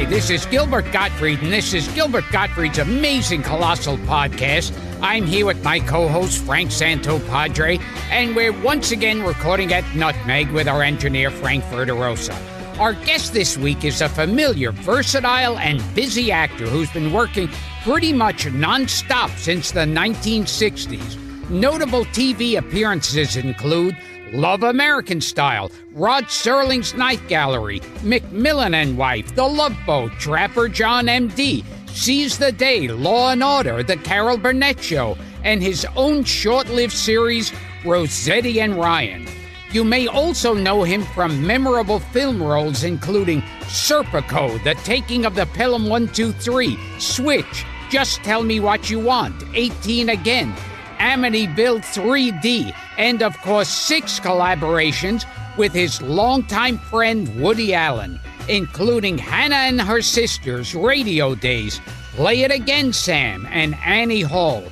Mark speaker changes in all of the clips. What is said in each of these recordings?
Speaker 1: Hi, this is Gilbert Gottfried, and this is Gilbert Gottfried's amazing Colossal podcast. I'm here with my co-host, Frank Santopadre, and we're once again recording at Nutmeg with our engineer, Frank Verderosa. Our guest this week is a familiar, versatile, and busy actor who's been working pretty much non-stop since the 1960s. Notable TV appearances include Love American Style, Rod Serling's Night Gallery, Macmillan and Wife, The Love Boat, Trapper John M.D., Seize the Day, Law and Order, The Carol Burnett Show, and his own short-lived series, Rosetti and Ryan. You may also know him from memorable film roles including Serpico, The Taking of the Pelham 123, Switch, Just Tell Me What You Want, 18 Again, Amityville 3D, and of course 6 collaborations with his longtime friend Woody Allen, including Hannah and Her Sisters, Radio Days, Play It Again, Sam, and Annie Hall.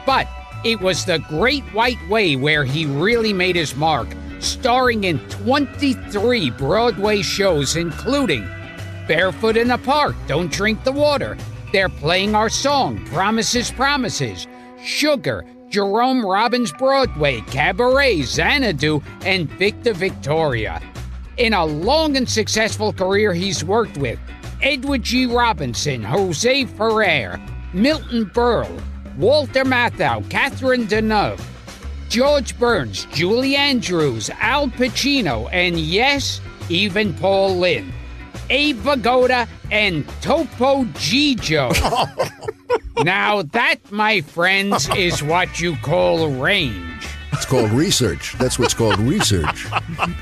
Speaker 1: But it was The Great White Way where he really made his mark, starring in 23 Broadway shows, including Barefoot in the Park, Don't Drink the Water, They're Playing Our Song, Promises, Promises, Sugar, Jerome Robbins Broadway, Cabaret, Xanadu, and Victor Victoria. In a long and successful career, he's worked with Edward G. Robinson, Jose Ferrer, Milton Berle, Walter Matthau, Catherine Deneuve, George Burns, Julie Andrews, Al Pacino, and yes, even Paul Lynde, Abe Vigoda, and Topo Gigio. Now that, my friends, is what you call range.
Speaker 2: It's called research. That's what's called research.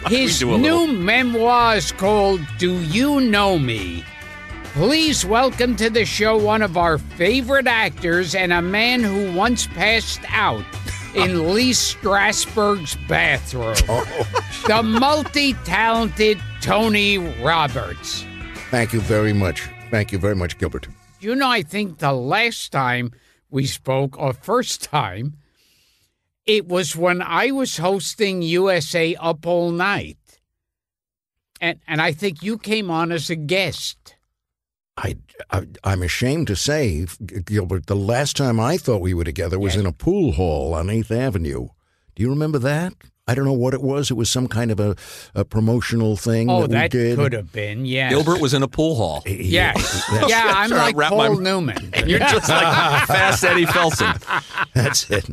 Speaker 1: His new memoir is called Do You Know Me? Please welcome to the show one of our favorite actors and a man who once passed out in Lee Strasberg's bathroom. The multi-talented Tony Roberts.
Speaker 2: Thank you very much. Thank you very much, Gilbert.
Speaker 1: You know, I think the last time we spoke, or first time, it was when I was hosting USA Up All Night. And I think you came on as a guest.
Speaker 2: I'm ashamed to say, Gilbert, the last time I thought we were together was in a pool hall on 8th Avenue. Do you remember that? I don't know what it was. It was some kind of a promotional thing that we did.
Speaker 1: Could have been, yes.
Speaker 3: Gilbert was in a pool hall.
Speaker 1: Yes. Yeah, I'm like Paul Newman.
Speaker 3: You're just like Fast Eddie Felsen.
Speaker 2: That's it.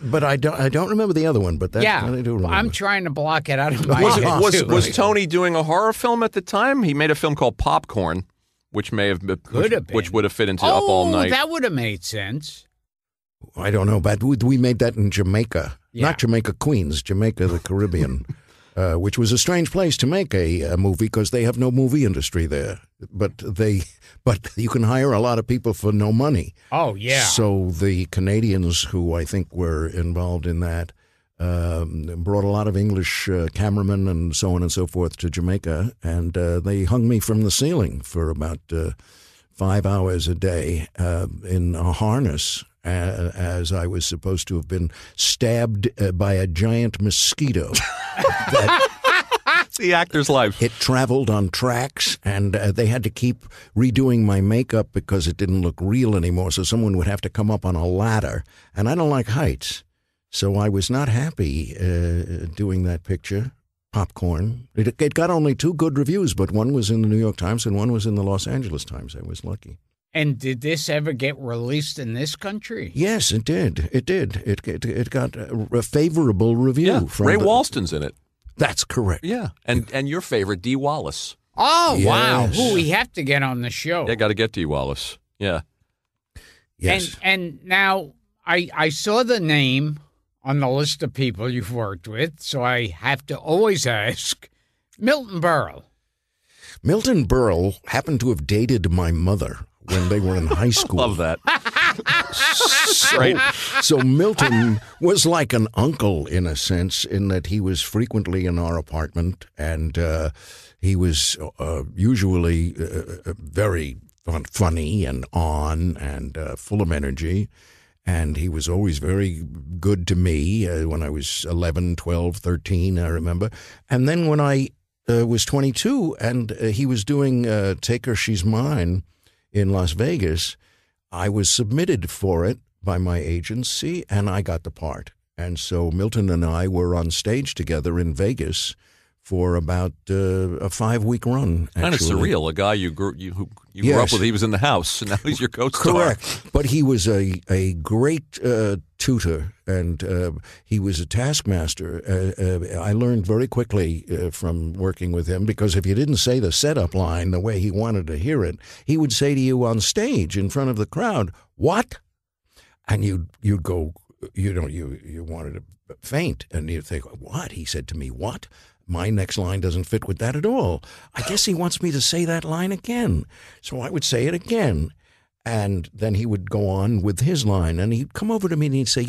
Speaker 2: But I don't remember the other one. But that I do remember.
Speaker 1: I'm trying to block it out of my head.
Speaker 3: Was Tony doing a horror film at the time? He made a film called Popcorn, which may have been, which would have fit into Up All Night.
Speaker 1: That would have made sense.
Speaker 2: I don't know, but we made that in Jamaica. Yeah. Not Jamaica, Queens, Jamaica, the Caribbean, which was a strange place to make a movie because they have no movie industry there. But you can hire a lot of people for no money.
Speaker 1: Oh, yeah.
Speaker 2: So the Canadians who I think were involved in that brought a lot of English cameramen and so on and so forth to Jamaica, and they hung me from the ceiling for about 5 hours a day in a harness. As I was supposed to have been stabbed by a giant mosquito.
Speaker 3: It's the actor's life.
Speaker 2: It traveled on tracks, and they had to keep redoing my makeup because it didn't look real anymore, so someone would have to come up on a ladder. And I don't like heights, so I was not happy doing that picture, Popcorn. It got only 2 good reviews, but one was in the New York Times and one was in the Los Angeles Times. I was lucky.
Speaker 1: And did this ever get released in this country?
Speaker 2: Yes, it did. It did. It got a favorable review.
Speaker 3: Yeah, from Ray Walston's in it.
Speaker 2: That's correct.
Speaker 3: Yeah, and your favorite, Dee Wallace.
Speaker 1: Oh, yes. Wow. Who we have to get on the show.
Speaker 3: Yeah, got to get Dee Wallace. Yeah.
Speaker 2: Yes.
Speaker 1: And now I saw the name on the list of people you've worked with, so I have to always ask, Milton Berle.
Speaker 2: Milton Berle happened to have dated my mother when they were in high school.
Speaker 3: Love that.
Speaker 2: So Milton was like an uncle in a sense, in that he was frequently in our apartment, and he was usually very funny and on and full of energy. And he was always very good to me when I was 11, 12, 13, I remember. And then when I was 22, and he was doing Take Her, She's Mine in Las Vegas. I was submitted for it by my agency, and I got the part. And so Milton and I were on stage together in Vegas for about a 5-week run.
Speaker 3: Kind of surreal. A guy you grew up with, he was in the house, and now he's your co-star.
Speaker 2: Correct. But he was a great tutor, and he was a taskmaster. I learned very quickly from working with him, because if you didn't say the setup line the way he wanted to hear it, he would say to you on stage in front of the crowd, "What?" And you'd go, you wanted to faint, and you'd think, "What?" He said to me, "What?" My next line doesn't fit with that at all. I guess he wants me to say that line again. So I would say it again. And then he would go on with his line. And he'd come over to me and he'd say,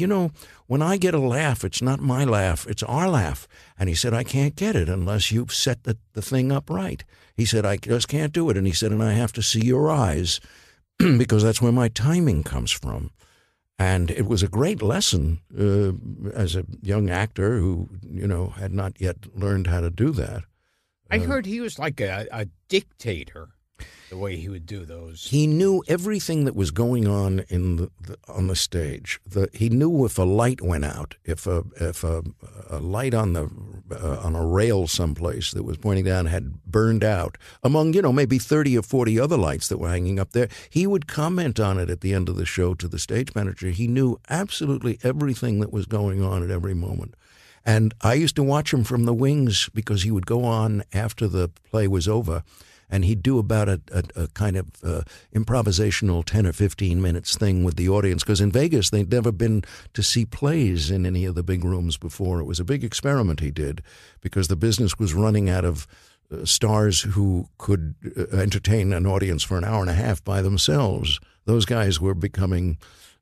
Speaker 2: when I get a laugh, it's not my laugh, it's our laugh. And he said, I can't get it unless you've set the thing up right. He said, I just can't do it. And he said, and I have to see your eyes because that's where my timing comes from. And it was a great lesson as a young actor who, had not yet learned how to do that.
Speaker 1: I heard he was like a dictator, the way he would do those.
Speaker 2: He knew everything that was going on on the stage. He knew if a light went out, if a light on a rail someplace that was pointing down had burned out, among maybe 30 or 40 other lights that were hanging up there. He would comment on it at the end of the show to the stage manager. He knew absolutely everything that was going on at every moment. And I used to watch him from the wings, because he would go on after the play was over, and he'd do about a kind of improvisational 10 or 15 minutes thing with the audience, because in Vegas they'd never been to see plays in any of the big rooms before. It was a big experiment he did, because the business was running out of stars who could entertain an audience for an hour and a half by themselves. Those guys were becoming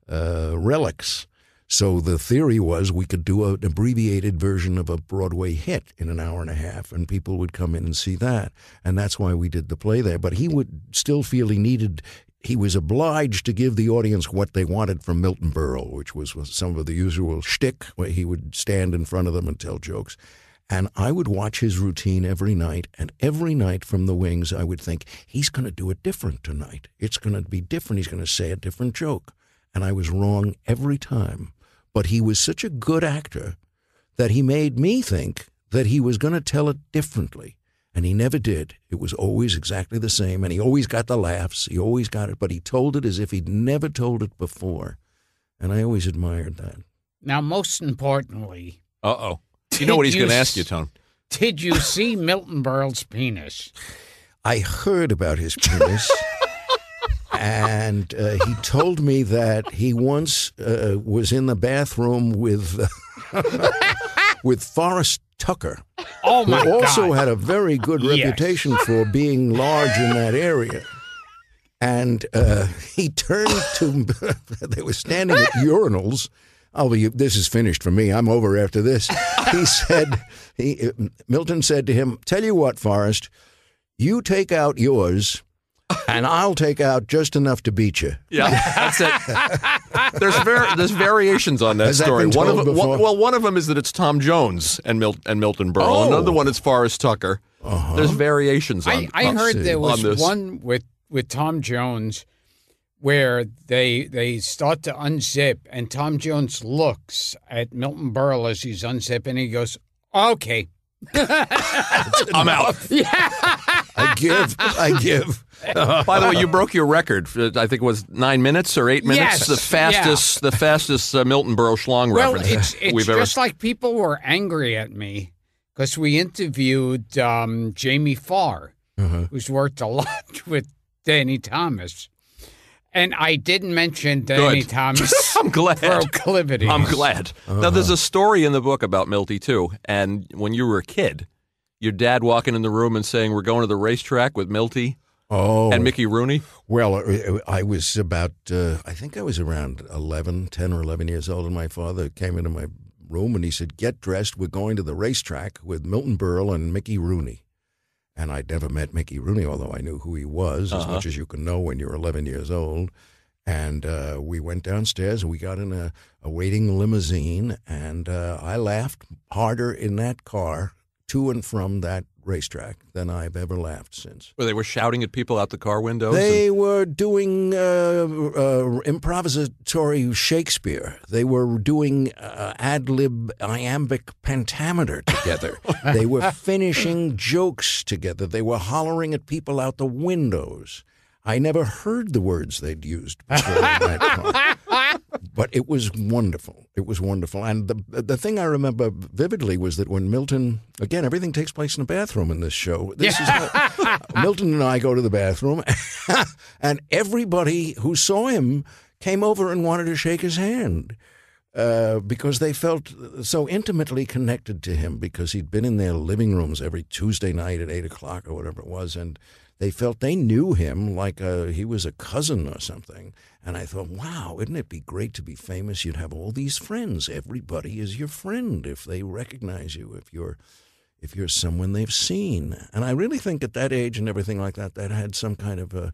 Speaker 2: relics. So the theory was we could do an abbreviated version of a Broadway hit in an hour and a half, and people would come in and see that. And that's why we did the play there. But he would still feel he was obliged to give the audience what they wanted from Milton Berle, which was some of the usual shtick, where he would stand in front of them and tell jokes. And I would watch his routine every night, and every night from the wings I would think, he's going to do it different tonight. It's going to be different. He's going to say a different joke. And I was wrong every time. But he was such a good actor that he made me think that he was going to tell it differently. And he never did. It was always exactly the same. And he always got the laughs. He always got it. But he told it as if he'd never told it before. And I always admired that.
Speaker 1: Now, most importantly...
Speaker 3: Uh-oh. You know what he's going to ask you, Tone.
Speaker 1: Did you see Milton Berle's penis?
Speaker 2: I heard about his penis. And he told me that he once was in the bathroom with Forrest Tucker,
Speaker 1: who
Speaker 2: also had a very good reputation for being large in that area. And he turned to, they were standing at urinals. This is finished for me. I'm over after this. Milton said to him, "Tell you what, Forrest, you take out yours, and I'll take out just enough to beat you."
Speaker 3: Yeah, that's it. There's variations on that story. One of them is that it's Tom Jones and Milton Berle.
Speaker 2: Oh.
Speaker 3: Another one is Forrest Tucker.
Speaker 2: Uh-huh.
Speaker 3: There's variations on.
Speaker 1: I heard there was one with Tom Jones where they start to unzip, and Tom Jones looks at Milton Berle as he's unzipping, and he goes, "Okay."
Speaker 3: I'm out.
Speaker 1: Yeah.
Speaker 2: I give.
Speaker 3: By the way, you broke your record. I think it was 9 minutes or 8 minutes.
Speaker 1: Yes,
Speaker 3: the fastest Milton Berle schlong reference
Speaker 1: it's just like people were angry at me because we interviewed Jamie Farr, who's worked a lot with Danny Thomas. And I didn't mention Danny Thomas.
Speaker 3: I'm glad.
Speaker 1: Proclivities.
Speaker 3: I'm glad. Now, there's a story in the book about Milty, too. And when you were a kid, your dad walking in the room and saying, "We're going to the racetrack with Milty and Mickey Rooney."
Speaker 2: Well, I was about, I think I was around 10 or 11 years old, and my father came into my room and he said, "Get dressed. We're going to the racetrack with Milton Berle and Mickey Rooney." And I'd never met Mickey Rooney, although I knew who he was, as much as you can know when you're 11 years old. And we went downstairs, and we got in a waiting limousine, and I laughed harder in that car to and from that racetrack than I've ever laughed since.
Speaker 3: Well, they were shouting at people out the car windows?
Speaker 2: They were doing improvisatory Shakespeare. They were doing ad-lib iambic pentameter together. They were finishing jokes together. They were hollering at people out the windows. I never heard the words they'd used before in that car. But it was wonderful. It was wonderful. And the thing I remember vividly was that when Milton, again, everything takes place in a bathroom in this show. Milton and I go to the bathroom, and everybody who saw him came over and wanted to shake his hand because they felt so intimately connected to him because he'd been in their living rooms every Tuesday night at 8 o'clock or whatever it was, and they felt they knew him like he was a cousin or something. And I thought, wow, wouldn't it be great to be famous? You'd have all these friends. Everybody is your friend if they recognize you, if you're someone they've seen. And I really think at that age and everything like that, that had some kind of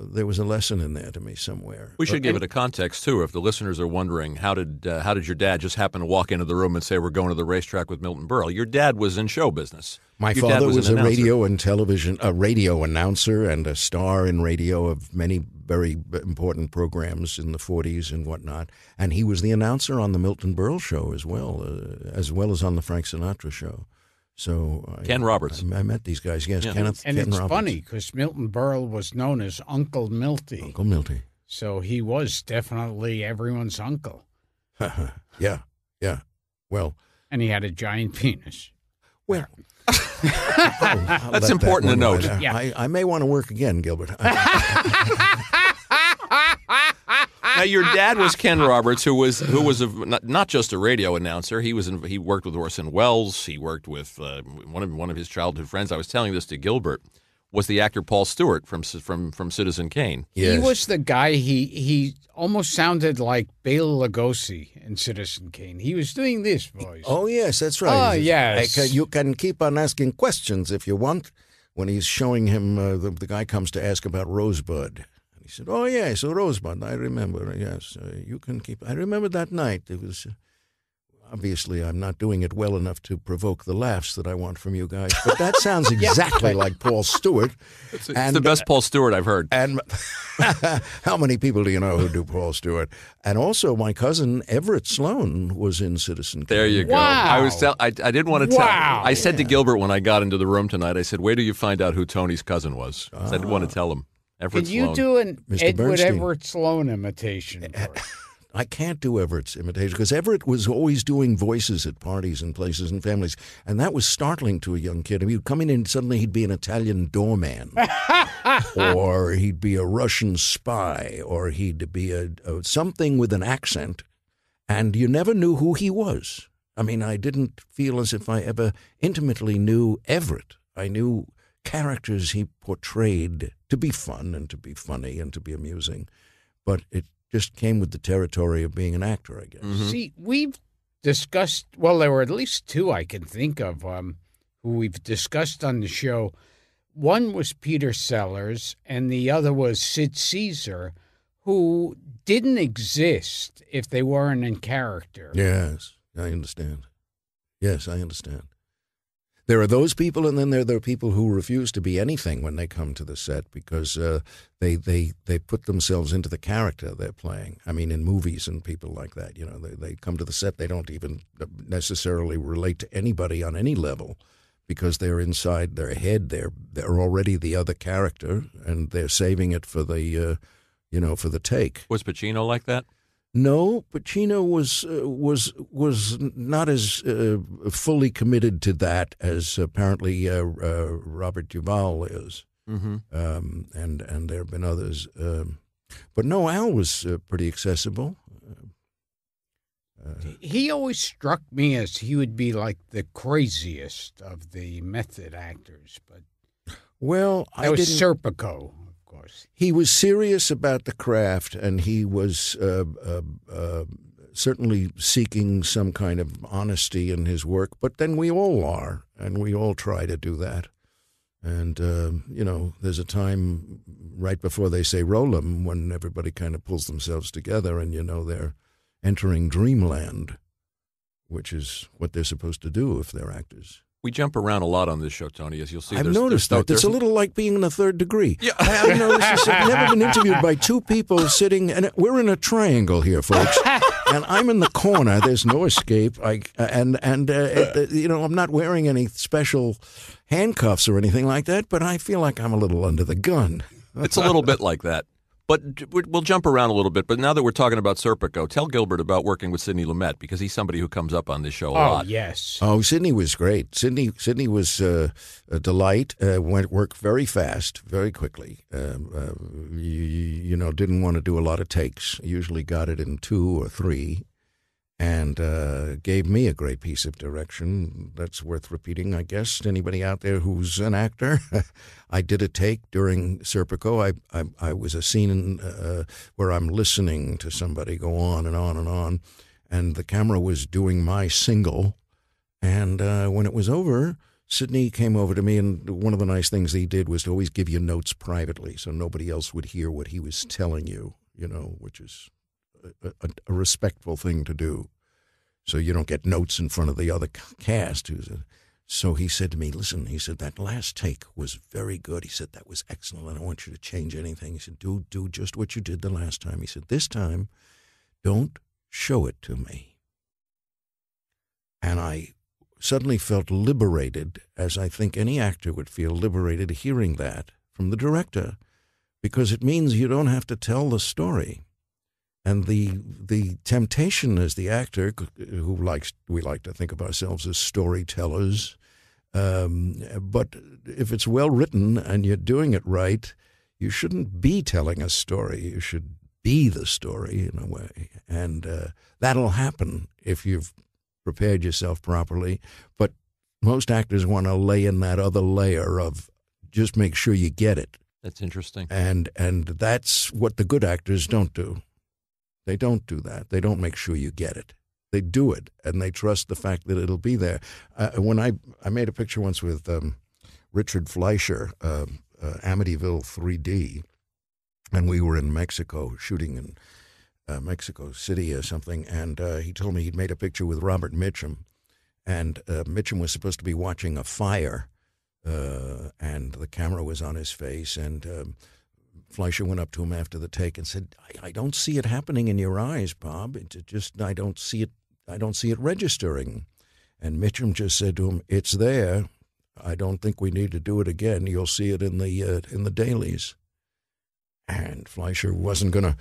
Speaker 2: there was a lesson in there to me somewhere.
Speaker 3: We should give it a context, too, if the listeners are wondering, how did your dad just happen to walk into the room and say, we're going to the racetrack with Milton Berle? Your dad was in show business.
Speaker 2: My father was a radio announcer and a star in radio of many very important programs in the 40s and whatnot. And he was the announcer on the Milton Berle show as well as on the Frank Sinatra show. So
Speaker 3: Ken Roberts.
Speaker 2: I met these guys. Yes,
Speaker 1: yeah.
Speaker 2: Ken
Speaker 1: It's
Speaker 2: Roberts.
Speaker 1: Funny because Milton Berle was known as Uncle Milty.
Speaker 2: Uncle Milty.
Speaker 1: So he was definitely everyone's uncle.
Speaker 2: Yeah. Well,
Speaker 1: and he had a giant penis.
Speaker 2: Well,
Speaker 3: that's important to note.
Speaker 1: Yeah.
Speaker 2: I may want to work again, Gilbert.
Speaker 3: Now, your dad was Ken Roberts, who was not just a radio announcer. He worked with Orson Welles. He worked with one of his childhood friends. I was telling this to Gilbert. Was the actor Paul Stewart from Citizen Kane?
Speaker 2: Yes.
Speaker 1: He was the guy. He almost sounded like Bela Lugosi in Citizen Kane. He was doing this voice.
Speaker 2: Oh yes, that's right.
Speaker 1: Oh yes.
Speaker 2: You can keep on asking questions if you want. When he's showing him, the guy comes to ask about Rosebud. He said, "Oh yes, so Rosebud. I remember. Yes, you can keep. I remember that night. It was obviously I'm not doing it well enough to provoke the laughs that I want from you guys, but that sounds exactly like Paul Stewart.
Speaker 3: It's the best Paul Stewart I've heard.
Speaker 2: And how many people do you know who do Paul Stewart? And also, my cousin Everett Sloan was in Citizen Kane.
Speaker 3: There you go.
Speaker 1: Wow.
Speaker 3: I didn't want to tell.
Speaker 1: Wow.
Speaker 3: I said to Gilbert when I got into the room tonight, I said, "Wait till you find out who Tony's cousin was." I didn't want to tell him. Everett
Speaker 1: Could you
Speaker 3: Sloan.
Speaker 1: do an
Speaker 2: Mr.
Speaker 1: Edward
Speaker 2: Bernstein.
Speaker 1: Everett Sloan imitation?
Speaker 2: I can't do Everett's imitation because Everett was always doing voices at parties and places and families, and that was startling to a young kid. I mean, he'd come in and suddenly he'd be an Italian doorman, or he'd be a Russian spy, or he'd be a something with an accent, and you never knew who he was. I mean, I didn't feel as if I ever intimately knew Everett. I knew characters he portrayed to be fun and to be funny and to be amusing, but it just came with the territory of being an actor, I guess.
Speaker 3: Mm-hmm.
Speaker 1: See, we've discussed, well, there were at least two I can think of who we've discussed on the show. One was Peter Sellers, and the other was Sid Caesar, who didn't exist if they weren't in character.
Speaker 2: Yes, I understand. Yes, I understand. There are those people, and then there are people who refuse to be anything when they come to the set because they put themselves into the character they're playing. I mean, in movies and people like that, you know, they come to the set, they don't even necessarily relate to anybody on any level because they're inside their head. They're already the other character, and they're saving it for the for the take.
Speaker 3: Was Pacino like that?
Speaker 2: No, Pacino was not as fully committed to that as apparently Robert Duvall is,
Speaker 3: Mm-hmm.
Speaker 2: and there have been others. But no, Al was pretty accessible.
Speaker 1: He always struck me as he would be like the craziest of the method actors, but
Speaker 2: Well,
Speaker 1: that was Serpico.
Speaker 2: He was serious about the craft, and he was certainly seeking some kind of honesty in his work. But then we all are, and we all try to do that. And, there's a time right before they say roll 'em when everybody kind of pulls themselves together and, they're entering dreamland, which is what they're supposed to do if they're actors.
Speaker 3: We jump around a lot on this show, Tony, as you'll see.
Speaker 2: I've noticed that. It's a little like being in the third degree. Yeah. I've noticed this. I've never been interviewed by two people sitting, and we're in a triangle here, folks. And I'm in the corner. There's no escape. I'm not wearing any special handcuffs or anything like that, but I feel like I'm a little under the gun.
Speaker 3: It's a little bit like that. But we'll jump around a little bit. But now that we're talking about Serpico, tell Gilbert about working with Sidney Lumet, because he's somebody who comes up on this show a lot.
Speaker 1: Oh, yes.
Speaker 2: Oh, Sidney was great. Sidney was a delight. Worked very fast, very quickly. Didn't want to do a lot of takes. Usually got it in 2 or 3. And gave me a great piece of direction. That's worth repeating, I guess, to anybody out there who's an actor. I did a take during Serpico. I was a scene where I'm listening to somebody go on and on and on, and the camera was doing my single. And when it was over, Sidney came over to me, and one of the nice things he did was to always give you notes privately so nobody else would hear what he was telling you, which is a respectful thing to do, so you don't get notes in front of the other cast. So he said to me, listen, he said, that last take was very good. He said, that was excellent. I don't want you to change anything. He said, do just what you did the last time. He said, this time, don't show it to me. And I suddenly felt liberated, as I think any actor would feel liberated hearing that from the director, because it means you don't have to tell the story. And the temptation as the actor, we like to think of ourselves as storytellers, but if it's well written and you're doing it right, you shouldn't be telling a story. You should be the story in a way, and that'll happen if you've prepared yourself properly. But most actors want to lay in that other layer of just make sure you get it.
Speaker 3: That's interesting, and
Speaker 2: that's what the good actors don't do. They don't do that. They don't make sure you get it. They do it, and they trust the fact that it'll be there. When I made a picture once with Richard Fleischer, Amityville 3D, and we were in Mexico, shooting in Mexico City or something, and he told me he'd made a picture with Robert Mitchum, and Mitchum was supposed to be watching a fire, and the camera was on his face, and Fleischer went up to him after the take and said, I don't see it happening in your eyes, Bob. I don't see it registering. And Mitchum just said to him, it's there. I don't think we need to do it again. You'll see it in the dailies. And Fleischer wasn't going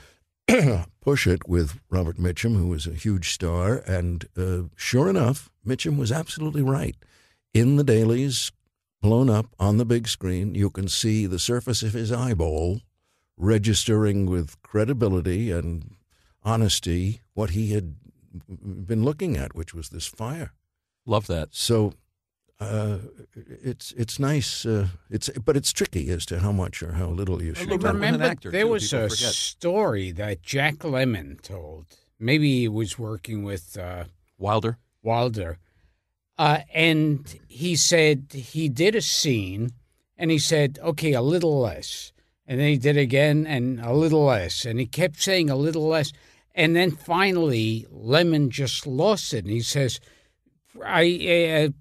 Speaker 2: to push it with Robert Mitchum, who was a huge star. And sure enough, Mitchum was absolutely right. In the dailies, blown up on the big screen, you can see the surface of his eyeball registering with credibility and honesty what he had been looking at, which was this fire.
Speaker 3: Love that.
Speaker 2: So it's nice, but it's tricky as to how much or how little you should.
Speaker 1: Remember, there was a story that Jack Lemmon told. Maybe he was working with
Speaker 3: Wilder.
Speaker 1: And he said he did a scene, and he said, okay, a little less. And then he did again, and a little less. And he kept saying a little less. And then finally, Lemmon just lost it. And he says,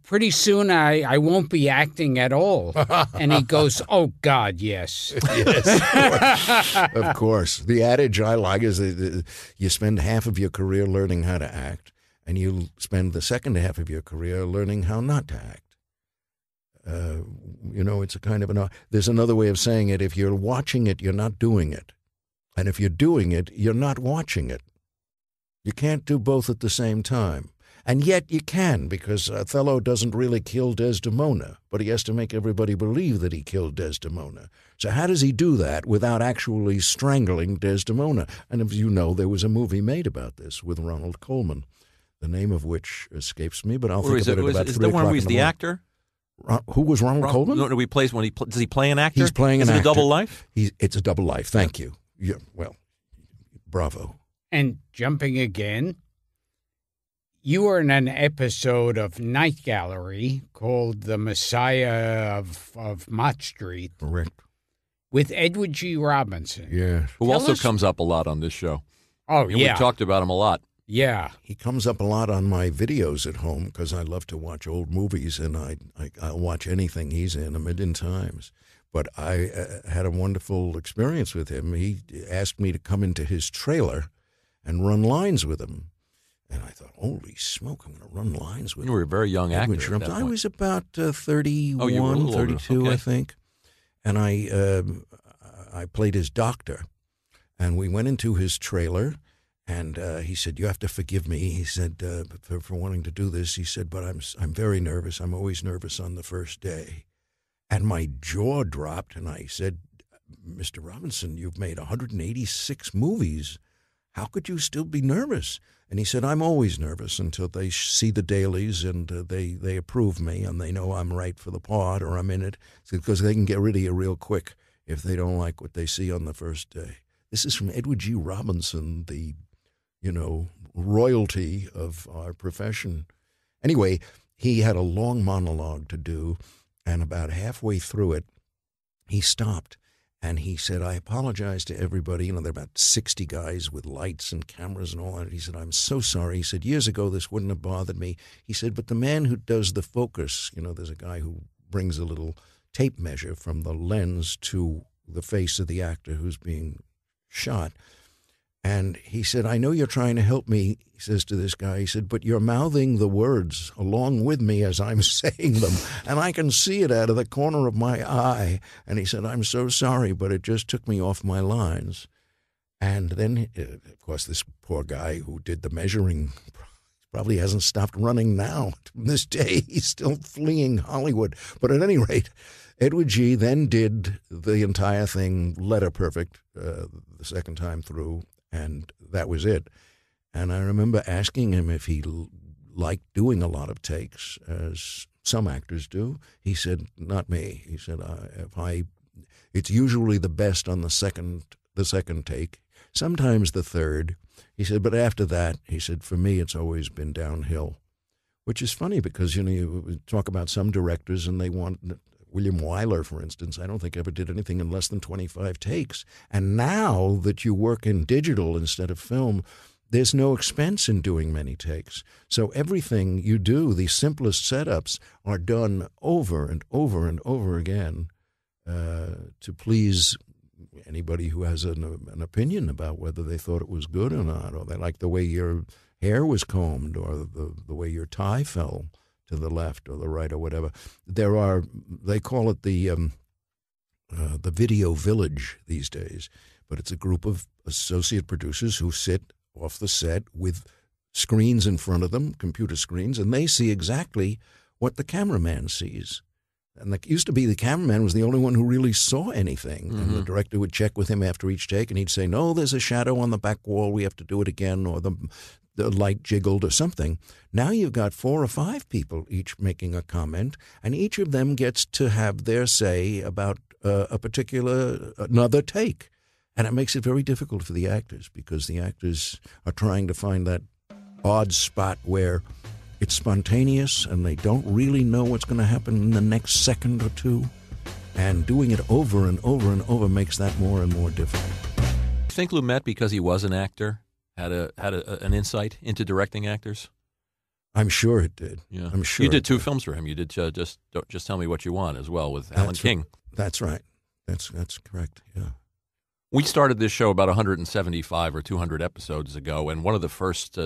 Speaker 1: pretty soon I won't be acting at all. And he goes, oh, God, yes.
Speaker 2: Yes, of course. The adage I like is that you spend half of your career learning how to act, and you spend the second half of your career learning how not to act. It's a kind of there's another way of saying it. If you're watching it, you're not doing it. And if you're doing it, you're not watching it. You can't do both at the same time. And yet you can, because Othello doesn't really kill Desdemona, but he has to make everybody believe that he killed Desdemona. So how does he do that without actually strangling Desdemona? And as you know, there was a movie made about this with Ronald Colman, the name of which escapes me, but I'll think about it about 3 o'clock in the morning. Is that one where he's the
Speaker 3: actor?
Speaker 2: Who was Ronald Colman?
Speaker 3: No, he plays does he play an actor?
Speaker 2: He's playing an actor.
Speaker 3: Is it a double life?
Speaker 2: It's a double life. Thank you. Yeah, well, bravo.
Speaker 1: And jumping again, you were in an episode of Night Gallery called The Messiah of Mott Street.
Speaker 2: Correct.
Speaker 1: With Edward G. Robinson.
Speaker 2: Yeah.
Speaker 3: Who also comes up a lot on this show.
Speaker 1: Oh, yeah.
Speaker 3: We've talked about him a lot.
Speaker 1: Yeah.
Speaker 2: He comes up a lot on my videos at home because I love to watch old movies, and I'll watch anything he's in a million times. But I had a wonderful experience with him. He asked me to come into his trailer and run lines with him. And I thought, holy smoke, I'm going to run lines with him.
Speaker 3: You were a very young actor
Speaker 2: Edwin
Speaker 3: at
Speaker 2: Shrimp.
Speaker 3: that
Speaker 2: I
Speaker 3: point.
Speaker 2: was about 31,
Speaker 3: Oh, you were a little older.
Speaker 2: 32,
Speaker 3: Okay.
Speaker 2: I think. And I played his doctor. And we went into his trailer, and he said, "You have to forgive me." He said, for wanting to do this. He said, "But I'm very nervous. I'm always nervous on the first day." And my jaw dropped, and I said, "Mr. Robinson, you've made 186 movies. How could you still be nervous?" And he said, "I'm always nervous until they see the dailies and they approve me and they know I'm right for the part or I'm in it, because they can get rid of you real quick if they don't like what they see on the first day." This is from Edward G. Robinson, the, royalty of our profession. Anyway, he had a long monologue to do, and about halfway through it, he stopped. And he said, "I apologize to everybody." There are about 60 guys with lights and cameras and all that. He said, "I'm so sorry." He said, "Years ago, this wouldn't have bothered me." He said, "But the man who does the focus, there's a guy who brings a little tape measure from the lens to the face of the actor who's being shot." And he said, "I know you're trying to help me," he says to this guy. He said, "but you're mouthing the words along with me as I'm saying them, and I can see it out of the corner of my eye." And he said, "I'm so sorry, but it just took me off my lines." And then, of course, this poor guy who did the measuring probably hasn't stopped running now. To this day, he's still fleeing Hollywood. But at any rate, Edward G. then did the entire thing letter perfect the second time through. And that was it. And I remember asking him if he liked doing a lot of takes, as some actors do. He said, "Not me." He said, "It's usually the best on the second take, sometimes the third." He said, "But after that," he said, "for me, it's always been downhill," which is funny because, you talk about some directors and they want. William Wyler, for instance, I don't think ever did anything in less than 25 takes. And now that you work in digital instead of film, there's no expense in doing many takes. So everything you do, the simplest setups, are done over and over and over again to please anybody who has an opinion about whether they thought it was good or not, or they like the way your hair was combed or the way your tie fell to the left or the right or whatever. They call it the video village these days, but it's a group of associate producers who sit off the set with screens in front of them, computer screens, and they see exactly what the cameraman sees. And it used to be the cameraman was the only one who really saw anything. Mm-hmm. And the director would check with him after each take, and he'd say, "No, there's a shadow on the back wall. We have to do it again," or the light jiggled or something. Now you've got 4 or 5 people each making a comment, and each of them gets to have their say about another take. And it makes it very difficult for the actors because the actors are trying to find that odd spot where it's spontaneous and they don't really know what's going to happen in the next second or two. And doing it over and over and over makes that more and more difficult.
Speaker 3: I think Lumet, because he was an actor, had an insight into directing actors.
Speaker 2: I'm sure it did.
Speaker 3: Yeah,
Speaker 2: I'm sure
Speaker 3: you did 2 films for him. You did just Tell Me What You Want as well with Alan King.
Speaker 2: That's right. That's correct. Yeah.
Speaker 3: We started this show about 175 or 200 episodes ago, and one of the first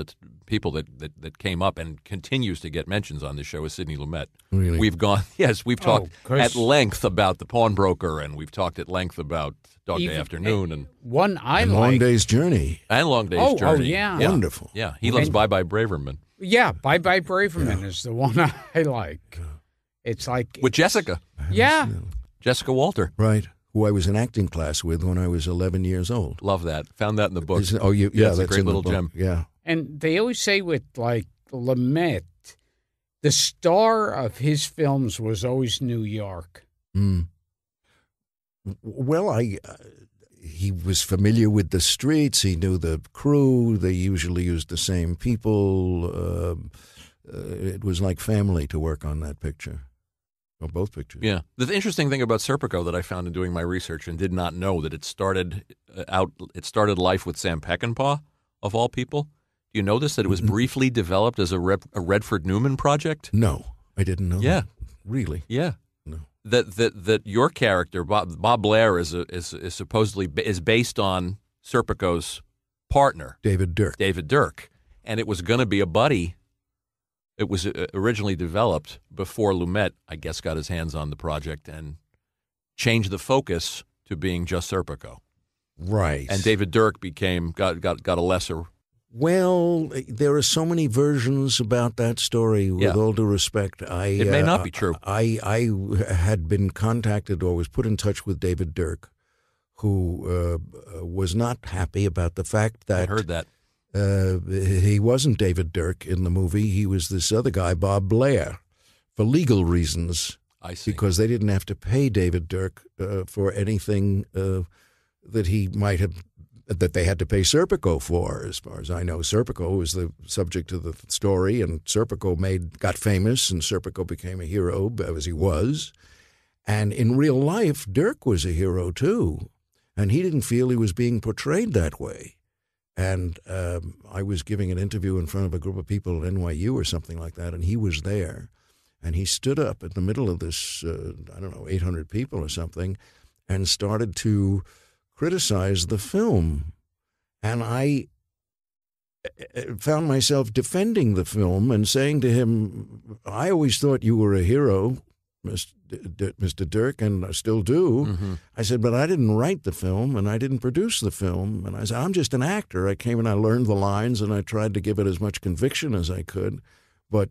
Speaker 3: people that came up and continues to get mentions on this show is Sidney Lumet.
Speaker 2: Really?
Speaker 3: We've talked at length about The Pawnbroker, and we've talked at length about Dog Day Afternoon, and
Speaker 2: Long Day's Journey.
Speaker 3: And Long Day's Journey.
Speaker 1: Oh, yeah.
Speaker 2: Wonderful.
Speaker 3: Yeah, he loves Bye Bye Braverman.
Speaker 1: Yeah, Bye Bye Braverman is the one I like. It's like...
Speaker 3: With Jessica.
Speaker 1: Yeah.
Speaker 3: Jessica Walter.
Speaker 2: Right. Who I was in acting class with when I was 11 years old.
Speaker 3: Love that. Found that in the book.
Speaker 2: That's
Speaker 3: that's a great
Speaker 2: in
Speaker 3: little gem.
Speaker 2: Yeah.
Speaker 1: And they always say with, like, Lumet, the star of his films was always New York.
Speaker 2: Mm. Well, he was familiar with the streets. He knew the crew. They usually used the same people. It was like family to work on that picture. Or both pictures.
Speaker 3: Yeah. The interesting thing about Serpico that I found in doing my research and did not know that it started life with Sam Peckinpah, of all people. you know this, that it was briefly developed as a Redford Newman project?
Speaker 2: No, I didn't know.
Speaker 3: Yeah.
Speaker 2: That. Really?
Speaker 3: Yeah.
Speaker 2: No.
Speaker 3: That your character, Bob Blair, is supposedly based on Serpico's partner,
Speaker 2: David
Speaker 3: Dirk. And it was going to be a buddy. It was originally developed before Lumet, I guess, got his hands on the project and changed the focus to being just Serpico.
Speaker 2: Right.
Speaker 3: And David Dirk got a lesser.
Speaker 2: Well, there are so many versions about that story. With all due respect,
Speaker 3: it may not be true.
Speaker 2: I had been contacted or was put in touch with David Dirk, who was not happy about the fact that
Speaker 3: I heard that
Speaker 2: he wasn't David Dirk in the movie. He was this other guy, Bob Blair, for legal reasons.
Speaker 3: I see.
Speaker 2: Because they didn't have to pay David Dirk for anything that he might have. That they had to pay Serpico for. As far as I know, Serpico was the subject of the story, and Serpico got famous, and Serpico became a hero as he was. And in real life, Dirk was a hero too, and he didn't feel he was being portrayed that way. And I was giving an interview in front of a group of people at NYU or something like that, and he was there, and he stood up in the middle of this, 800 people or something, and started to criticize the film. And I found myself defending the film and saying to him, I always thought you were a hero, Mr. Dirk, and I still do.
Speaker 3: Mm-hmm.
Speaker 2: I said, but I didn't write the film and I didn't produce the film. And I said, I'm just an actor. I came and I learned the lines and I tried to give it as much conviction as I could. But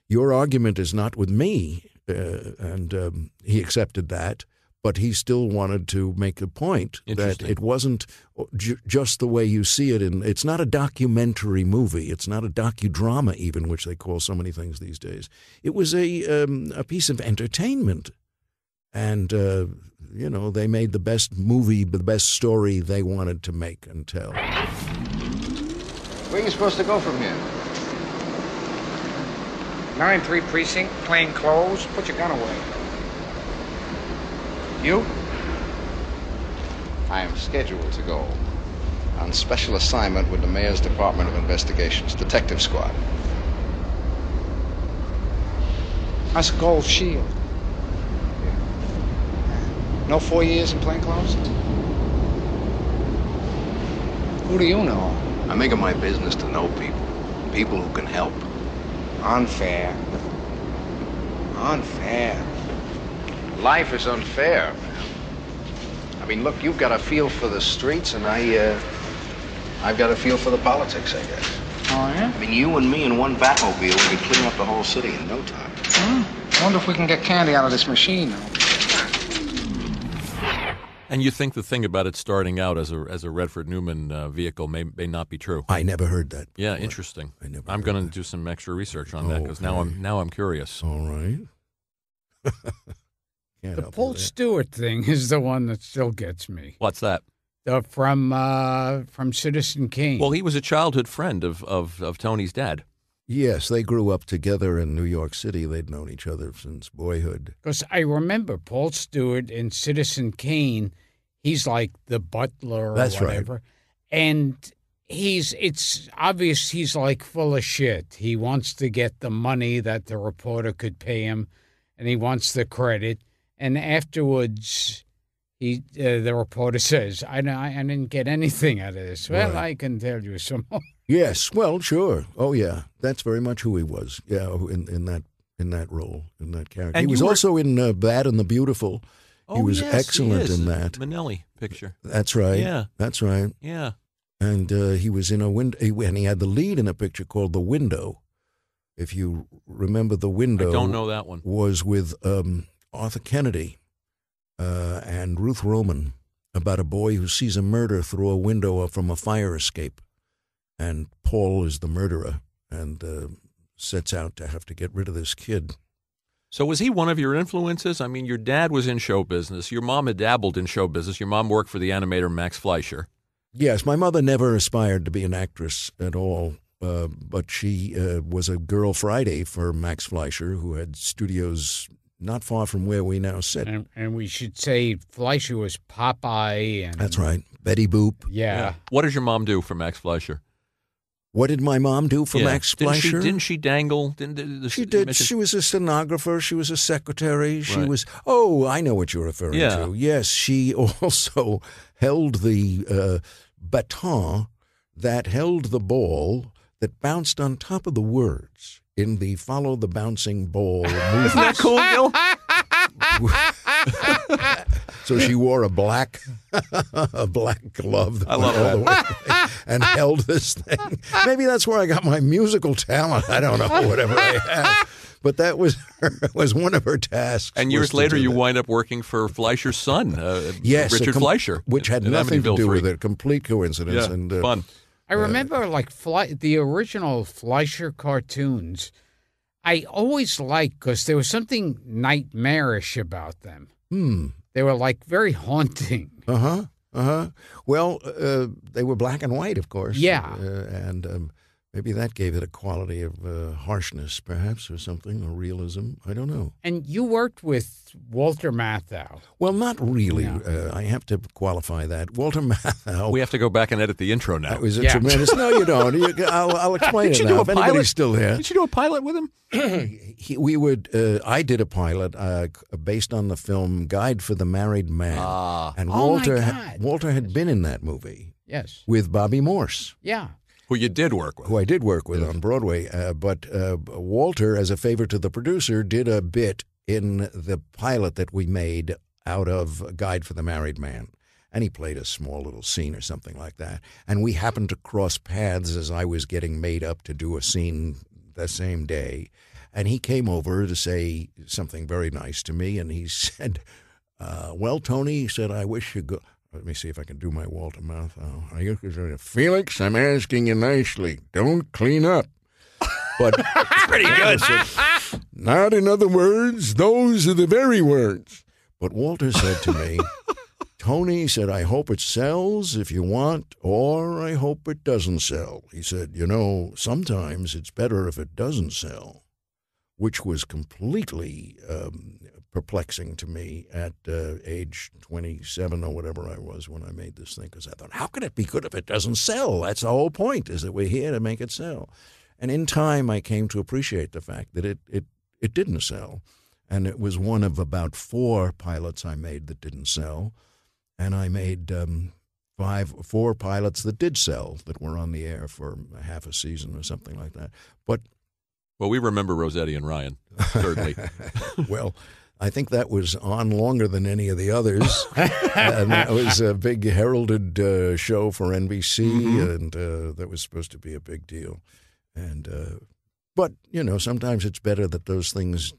Speaker 2: your argument is not with me. And he accepted that. But he still wanted to make a point that it wasn't just the way you see it. It's not a documentary movie. It's not a docudrama even, which they call so many things these days. It was a piece of entertainment. And, they made the best movie, the best story they wanted to make and tell.
Speaker 4: Where are you supposed to go from here?
Speaker 5: 9-3 precinct, plain clothes, put your gun away. You?
Speaker 4: I am scheduled to go on special assignment with the Mayor's Department of Investigations, Detective Squad.
Speaker 5: That's a gold shield. No 4 years in plain clothes? Who do you know?
Speaker 4: I make it my business to know people who can help.
Speaker 5: Unfair. Unfair.
Speaker 4: Life is unfair, man. I mean, look, you've got a feel for the streets, and I've got a feel for the politics, I guess.
Speaker 5: Oh, yeah?
Speaker 4: I mean, you and me in one Batmobile, we could clean up the whole city in no time.
Speaker 5: I wonder if we can get candy out of this machine, though.
Speaker 3: And you think the thing about it starting out as a Redford Newman vehicle may not be true?
Speaker 2: I never heard that.
Speaker 3: Yeah, interesting. I'm going to do some extra research on that because
Speaker 2: okay.
Speaker 3: now I'm curious.
Speaker 2: All right.
Speaker 1: The Paul Stewart thing is the one that still gets me.
Speaker 3: What's that?
Speaker 1: From Citizen Kane.
Speaker 3: Well, he was a childhood friend of Tony's dad.
Speaker 2: Yes, they grew up together in New York City. They'd known each other since boyhood.
Speaker 1: Because I remember Paul Stewart in Citizen Kane, he's like the butler or
Speaker 2: That's
Speaker 1: whatever.
Speaker 2: right.
Speaker 1: And it's obvious he's like full of shit. He wants to get the money that the reporter could pay him, and he wants the credit. And afterwards, the reporter says, I didn't get anything out of this. Well,
Speaker 2: Right.
Speaker 1: I can tell you some more.
Speaker 2: Yes, well, sure. Oh, yeah, that's very much who he was. Yeah, in that role, in that character.
Speaker 3: And
Speaker 2: he was
Speaker 3: you were-
Speaker 2: also in Bad and the Beautiful. He was
Speaker 3: yes,
Speaker 2: excellent
Speaker 3: he is.
Speaker 2: in that.
Speaker 3: Minnelli picture.
Speaker 2: That's right.
Speaker 3: Yeah.
Speaker 2: That's right.
Speaker 3: Yeah.
Speaker 2: And he was in a window, and he had the lead in a picture called The Window. If you remember, The Window.
Speaker 3: I don't know that one.
Speaker 2: Was with Arthur Kennedy and Ruth Roman about a boy who sees a murder through a window from a fire escape. And Paul is the murderer and sets out to have to get rid of this kid.
Speaker 3: So was he one of your influences? I mean, your dad was in show business. Your mom had dabbled in show business. Your mom worked for the animator Max Fleischer.
Speaker 2: Yes, my mother never aspired to be an actress at all, but she was a Girl Friday for Max Fleischer, who had studios not far from where we now sit.
Speaker 1: And we should say Fleischer was Popeye. And
Speaker 2: That's right. Betty Boop.
Speaker 1: Yeah.
Speaker 3: What does your mom do for Max Fleischer?
Speaker 2: What did my mom do for Max Fleischer?
Speaker 3: Didn't she dangle?
Speaker 2: She did. She was a stenographer. She was a secretary. She was. Oh, I know what you're referring to. Yes, she also held the baton that held the ball that bounced on top of the words in the "Follow the Bouncing Ball" movement.
Speaker 3: Isn't that cool, Gil?
Speaker 2: So she wore a black glove that
Speaker 3: I love
Speaker 2: went all the way and held this thing. Maybe that's where I got my musical talent. I don't know, whatever I have. But that was one of her tasks.
Speaker 3: And years later, you wind up working for Fleischer's son, Richard Fleischer.
Speaker 2: Which had nothing to do with it. Complete coincidence.
Speaker 3: Yeah,
Speaker 2: and
Speaker 3: fun.
Speaker 1: I remember the original Fleischer cartoons. I always liked because there was something nightmarish about them. They were very haunting.
Speaker 2: Well, they were black and white, of course.
Speaker 1: Yeah.
Speaker 2: And maybe that gave it a quality of harshness, perhaps, or something, or realism. I don't know.
Speaker 1: And you worked with Walter Matthau.
Speaker 2: Well, not really.
Speaker 1: No.
Speaker 2: I have to qualify that. Walter Matthau.
Speaker 3: We have to go back and edit the intro now.
Speaker 2: That was a tremendous. No, you don't. I'll explain it now. If anybody's still there.
Speaker 3: Did you do a pilot with him?
Speaker 2: I did a pilot based on the film Guide for the Married Man. And Walter had been in that movie.
Speaker 1: Yes.
Speaker 2: With Bobby Morse.
Speaker 1: Yeah.
Speaker 3: Who you did work with.
Speaker 2: Who I did work with on Broadway. But Walter, as a favor to the producer, did a bit in the pilot that we made out of Guide for the Married Man. And he played a small little scene or something like that. And we happened to cross paths as I was getting made up to do a scene the same day. And he came over to say something very nice to me. And he said, well, Tony, he said, I wish you go. Let me see if I can do my Walter Matthau. Felix, I'm asking you nicely. Don't clean up. But
Speaker 3: It's pretty good.
Speaker 2: not in other words. Those are the very words. But Walter said to me, Tony said, I hope it sells if you want, or I hope it doesn't sell. He said, sometimes it's better if it doesn't sell, which was completely perplexing to me at age 27 or whatever I was when I made this thing, because I thought, how can it be good if it doesn't sell? That's the whole point, is that we're here to make it sell. And in time, I came to appreciate the fact that it didn't sell. And it was one of about 4 pilots I made that didn't sell. And I made 4 pilots that did sell, that were on the air for half a season or something like that. But
Speaker 3: well, we remember Rossetti and Ryan, certainly.
Speaker 2: Well, I think that was on longer than any of the others. And that was a big heralded show for NBC, and that was supposed to be a big deal. And but, sometimes it's better that those things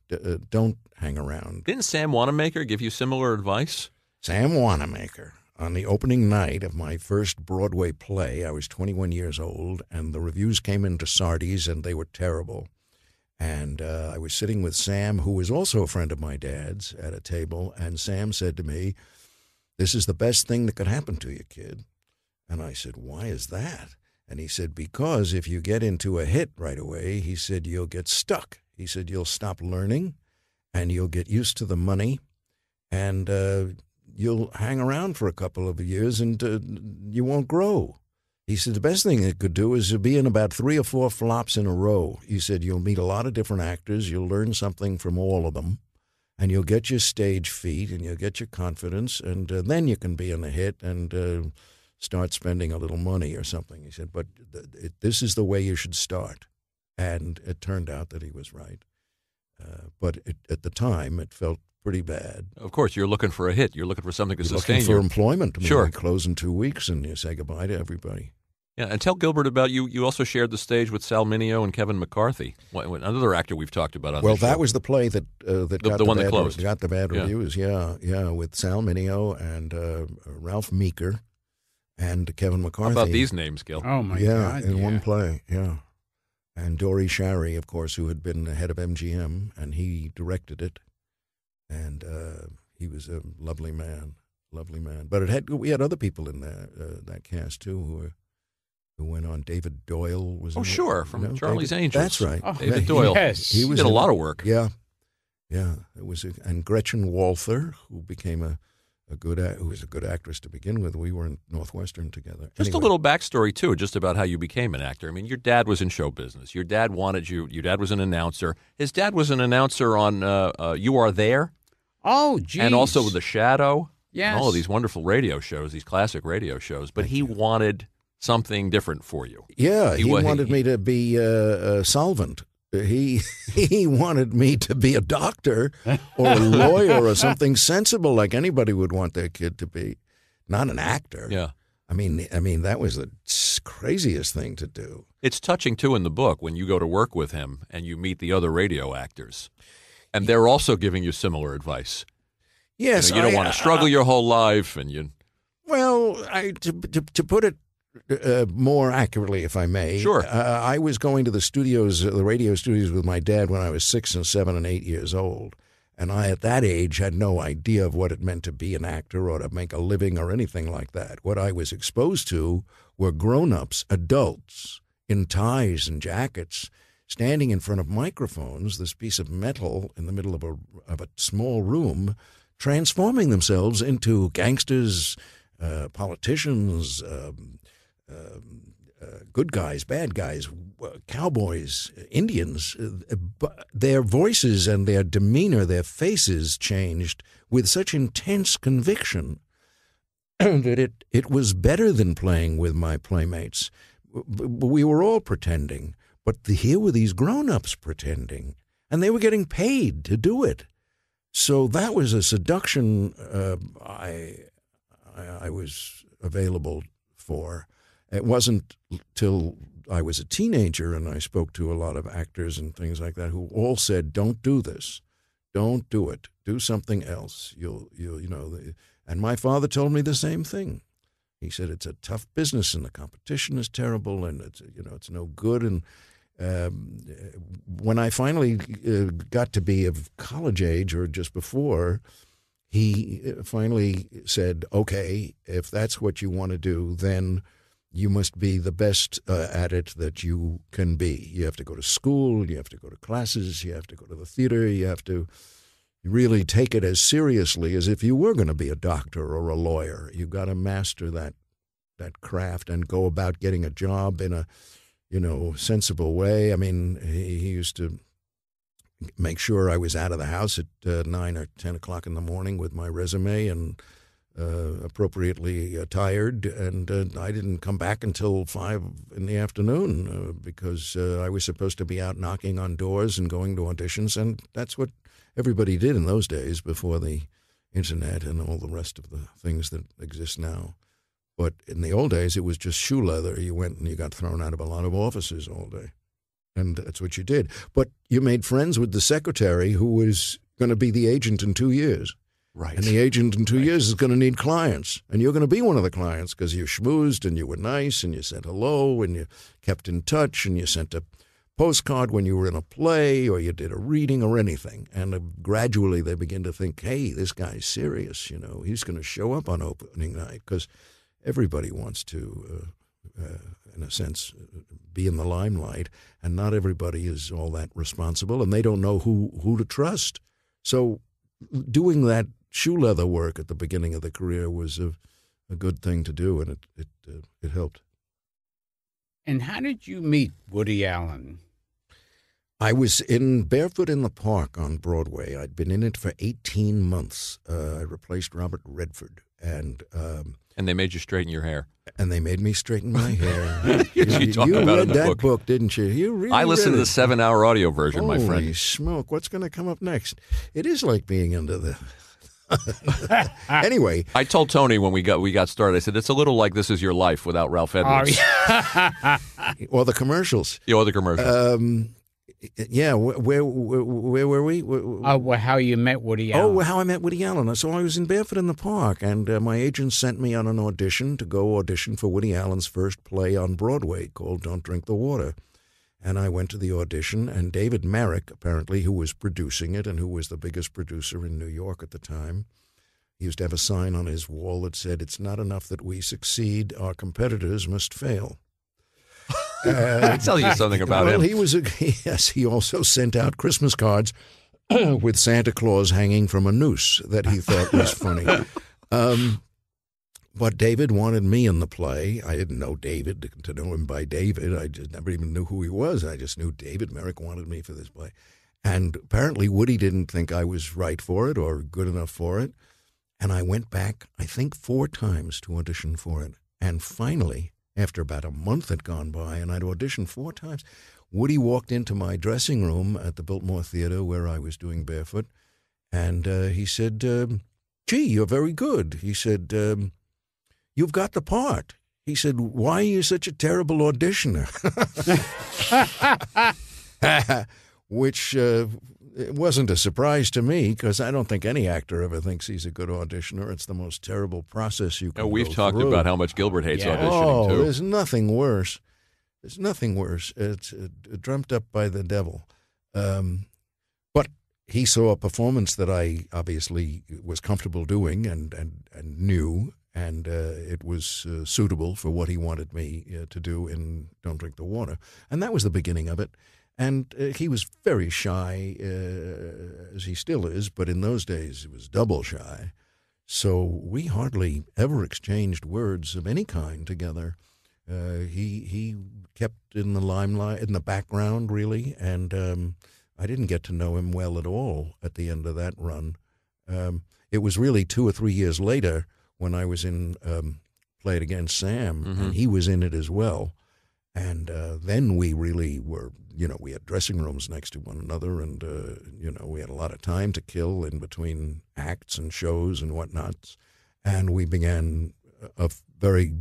Speaker 2: don't hang around.
Speaker 3: Didn't Sam Wanamaker give you similar advice?
Speaker 2: Sam Wanamaker, on the opening night of my first Broadway play, I was 21 years old, and the reviews came into Sardi's, and they were terrible. And I was sitting with Sam, who was also a friend of my dad's, at a table, and Sam said to me, this is the best thing that could happen to you, kid. And I said, why is that? And he said, because if you get into a hit right away, he said, you'll get stuck. He said, you'll stop learning, and you'll get used to the money, and you'll hang around for a couple of years, and you won't grow. He said, the best thing it could do is to be in about 3 or 4 flops in a row. He said, you'll meet a lot of different actors, you'll learn something from all of them, and you'll get your stage feet, and you'll get your confidence, and then you can be in a hit and start spending a little money or something. He said, but this is the way you should start. And it turned out that he was right. But at the time, it felt pretty bad.
Speaker 3: Of course, you're looking for a hit. You're looking for something to
Speaker 2: You're
Speaker 3: sustain
Speaker 2: looking for
Speaker 3: you.
Speaker 2: employment.
Speaker 3: Sure.
Speaker 2: We close in 2 weeks, and you say goodbye to everybody.
Speaker 3: Yeah, and tell Gilbert about you. You also shared the stage with Sal Mineo and Kevin McCarthy, another actor we've talked about on
Speaker 2: Well,
Speaker 3: the show.
Speaker 2: that was the play that got
Speaker 3: the one that
Speaker 2: bad,
Speaker 3: closed.
Speaker 2: got the bad reviews. Yeah, with Sal Mineo and Ralph Meeker and Kevin McCarthy.
Speaker 3: How about these names, Gil?
Speaker 1: Oh, my
Speaker 2: yeah,
Speaker 1: God.
Speaker 2: in one play, yeah. And Dory Shary, of course, who had been the head of MGM, and he directed it. And he was a lovely man. But we had other people in that cast, too, who went on. David Doyle was in it,
Speaker 3: sure, from Charlie's Angels.
Speaker 2: That's right.
Speaker 1: Oh,
Speaker 3: David Doyle.
Speaker 1: Yes.
Speaker 2: He was
Speaker 3: did a
Speaker 2: in
Speaker 3: lot
Speaker 2: it.
Speaker 3: of work.
Speaker 2: Yeah. It was, and Gretchen Walther, who became a who was a good actress to begin with. We were in Northwestern together.
Speaker 3: Just
Speaker 2: Anyway.
Speaker 3: a little backstory, too, just about how you became an actor. I mean, your dad was in show business. Your dad wanted you. Your dad was an announcer. His dad was an announcer on You Are There.
Speaker 1: Oh, geez.
Speaker 3: And also The Shadow.
Speaker 1: Yes.
Speaker 3: And all of these wonderful radio shows, these classic radio shows. But he wanted something different for you.
Speaker 2: Yeah, he wanted me to be a solvent. He wanted me to be a doctor or a lawyer or something sensible like anybody would want their kid to be, not an actor.
Speaker 3: Yeah.
Speaker 2: I mean that was the craziest thing to do.
Speaker 3: It's touching, too, in the book when you go to work with him and you meet the other radio actors. And they're also giving you similar advice.
Speaker 2: Yes.
Speaker 3: You don't want to struggle your whole life. And you.
Speaker 2: Well, to put it more accurately, if I may.
Speaker 3: Sure.
Speaker 2: I was going to the radio studios with my dad when I was 6 and 7 and 8 years old. And I, at that age, had no idea of what it meant to be an actor or to make a living or anything like that. What I was exposed to were grown-ups, adults, in ties and jackets, standing in front of microphones, this piece of metal in the middle of a small room, transforming themselves into gangsters, politicians, good guys, bad guys, cowboys, Indians. Their voices and their demeanor, their faces changed with such intense conviction that it was better than playing with my playmates. We were all pretending, but here were these grown-ups pretending, and they were getting paid to do it. So that was a seduction I was available for. It wasn't till I was a teenager and I spoke to a lot of actors and things like that who all said, "Don't do this, don't do it, do something else." And my father told me the same thing. He said it's a tough business and the competition is terrible and it's no good. And when I finally got to be of college age or just before, he finally said, "Okay, if that's what you want to do, then you must be the best at it that you can be. You have to go to school, you have to go to classes, you have to go to the theater, you have to really take it as seriously as if you were going to be a doctor or a lawyer. You've got to master that craft and go about getting a job in a sensible way." I mean, he used to make sure I was out of the house at 9 or 10 o'clock in the morning with my resume and appropriately attired, and I didn't come back until 5 in the afternoon because I was supposed to be out knocking on doors and going to auditions, and that's what everybody did in those days before the internet and all the rest of the things that exist now. But in the old days, it was just shoe leather. You went and you got thrown out of a lot of offices all day, and that's what you did. But you made friends with the secretary who was going to be the agent in 2 years.
Speaker 3: Right.
Speaker 2: And the agent in 2 years is going to need clients. And you're going to be one of the clients because you schmoozed and you were nice and you said hello and you kept in touch and you sent a postcard when you were in a play or you did a reading or anything. And gradually they begin to think, hey, this guy's serious. He's going to show up on opening night because everybody wants to, in a sense, be in the limelight. And not everybody is all that responsible and they don't know who to trust. So doing that shoe leather work at the beginning of the career was a good thing to do, and it helped.
Speaker 1: And how did you meet Woody Allen?
Speaker 2: I was in Barefoot in the Park on Broadway. I'd been in it for 18 months. I replaced Robert Redford, and
Speaker 3: they made you straighten your hair.
Speaker 2: And they made me straighten my hair.
Speaker 3: You
Speaker 2: read that book, didn't you? You really
Speaker 3: I listened to the 7-hour audio version,
Speaker 2: Holy
Speaker 3: my friend.
Speaker 2: Holy smoke! What's going to come up next? It is like being into the. Anyway,
Speaker 3: I told Tony when we got started, I said it's a little like This Is Your Life without Ralph Edwards.
Speaker 2: Or the commercials.
Speaker 3: Yeah, or the commercials.
Speaker 2: Yeah, where were we?
Speaker 1: How you met Woody Allen.
Speaker 2: Oh, how I met Woody Allen. So I was in Barefoot in the Park, and my agent sent me on an audition to go audition for Woody Allen's first play on Broadway called Don't Drink the Water. And I went to the audition, and David Merrick, apparently, who was producing it and who was the biggest producer in New York at the time, he used to have a sign on his wall that said, "It's not enough that we succeed, our competitors must fail."
Speaker 3: That tells you something about him.
Speaker 2: He also sent out Christmas cards with Santa Claus hanging from a noose that he thought was funny. But David wanted me in the play. I didn't know David to know him by David. I just never even knew who he was. I just knew David Merrick wanted me for this play. And apparently Woody didn't think I was right for it or good enough for it. And I went back, I think, 4 times to audition for it. And finally, after about a month had gone by and I'd auditioned 4 times, Woody walked into my dressing room at the Biltmore Theater where I was doing Barefoot. And he said, gee, you're very good. He said, you've got the part. He said, why are you such a terrible auditioner? Which it wasn't a surprise to me because I don't think any actor ever thinks he's a good auditioner. It's the most terrible process you can
Speaker 3: We've
Speaker 2: go
Speaker 3: talked
Speaker 2: through.
Speaker 3: about how much Gilbert hates auditioning, too.
Speaker 2: There's nothing worse. There's nothing worse. It's dreamt up by the devil. But he saw a performance that I obviously was comfortable doing and knew, and it was suitable for what he wanted me to do in Don't Drink the Water. And that was the beginning of it. And he was very shy, as he still is, but in those days he was double shy. So we hardly ever exchanged words of any kind together. He kept in the limelight, in the background, really, and I didn't get to know him well at all at the end of that run. It was really 2 or 3 years later when I was in Play It Again, Sam, and he was in it as well. And then we really were, we had dressing rooms next to one another, and, we had a lot of time to kill in between acts and shows and whatnot. And we began a very,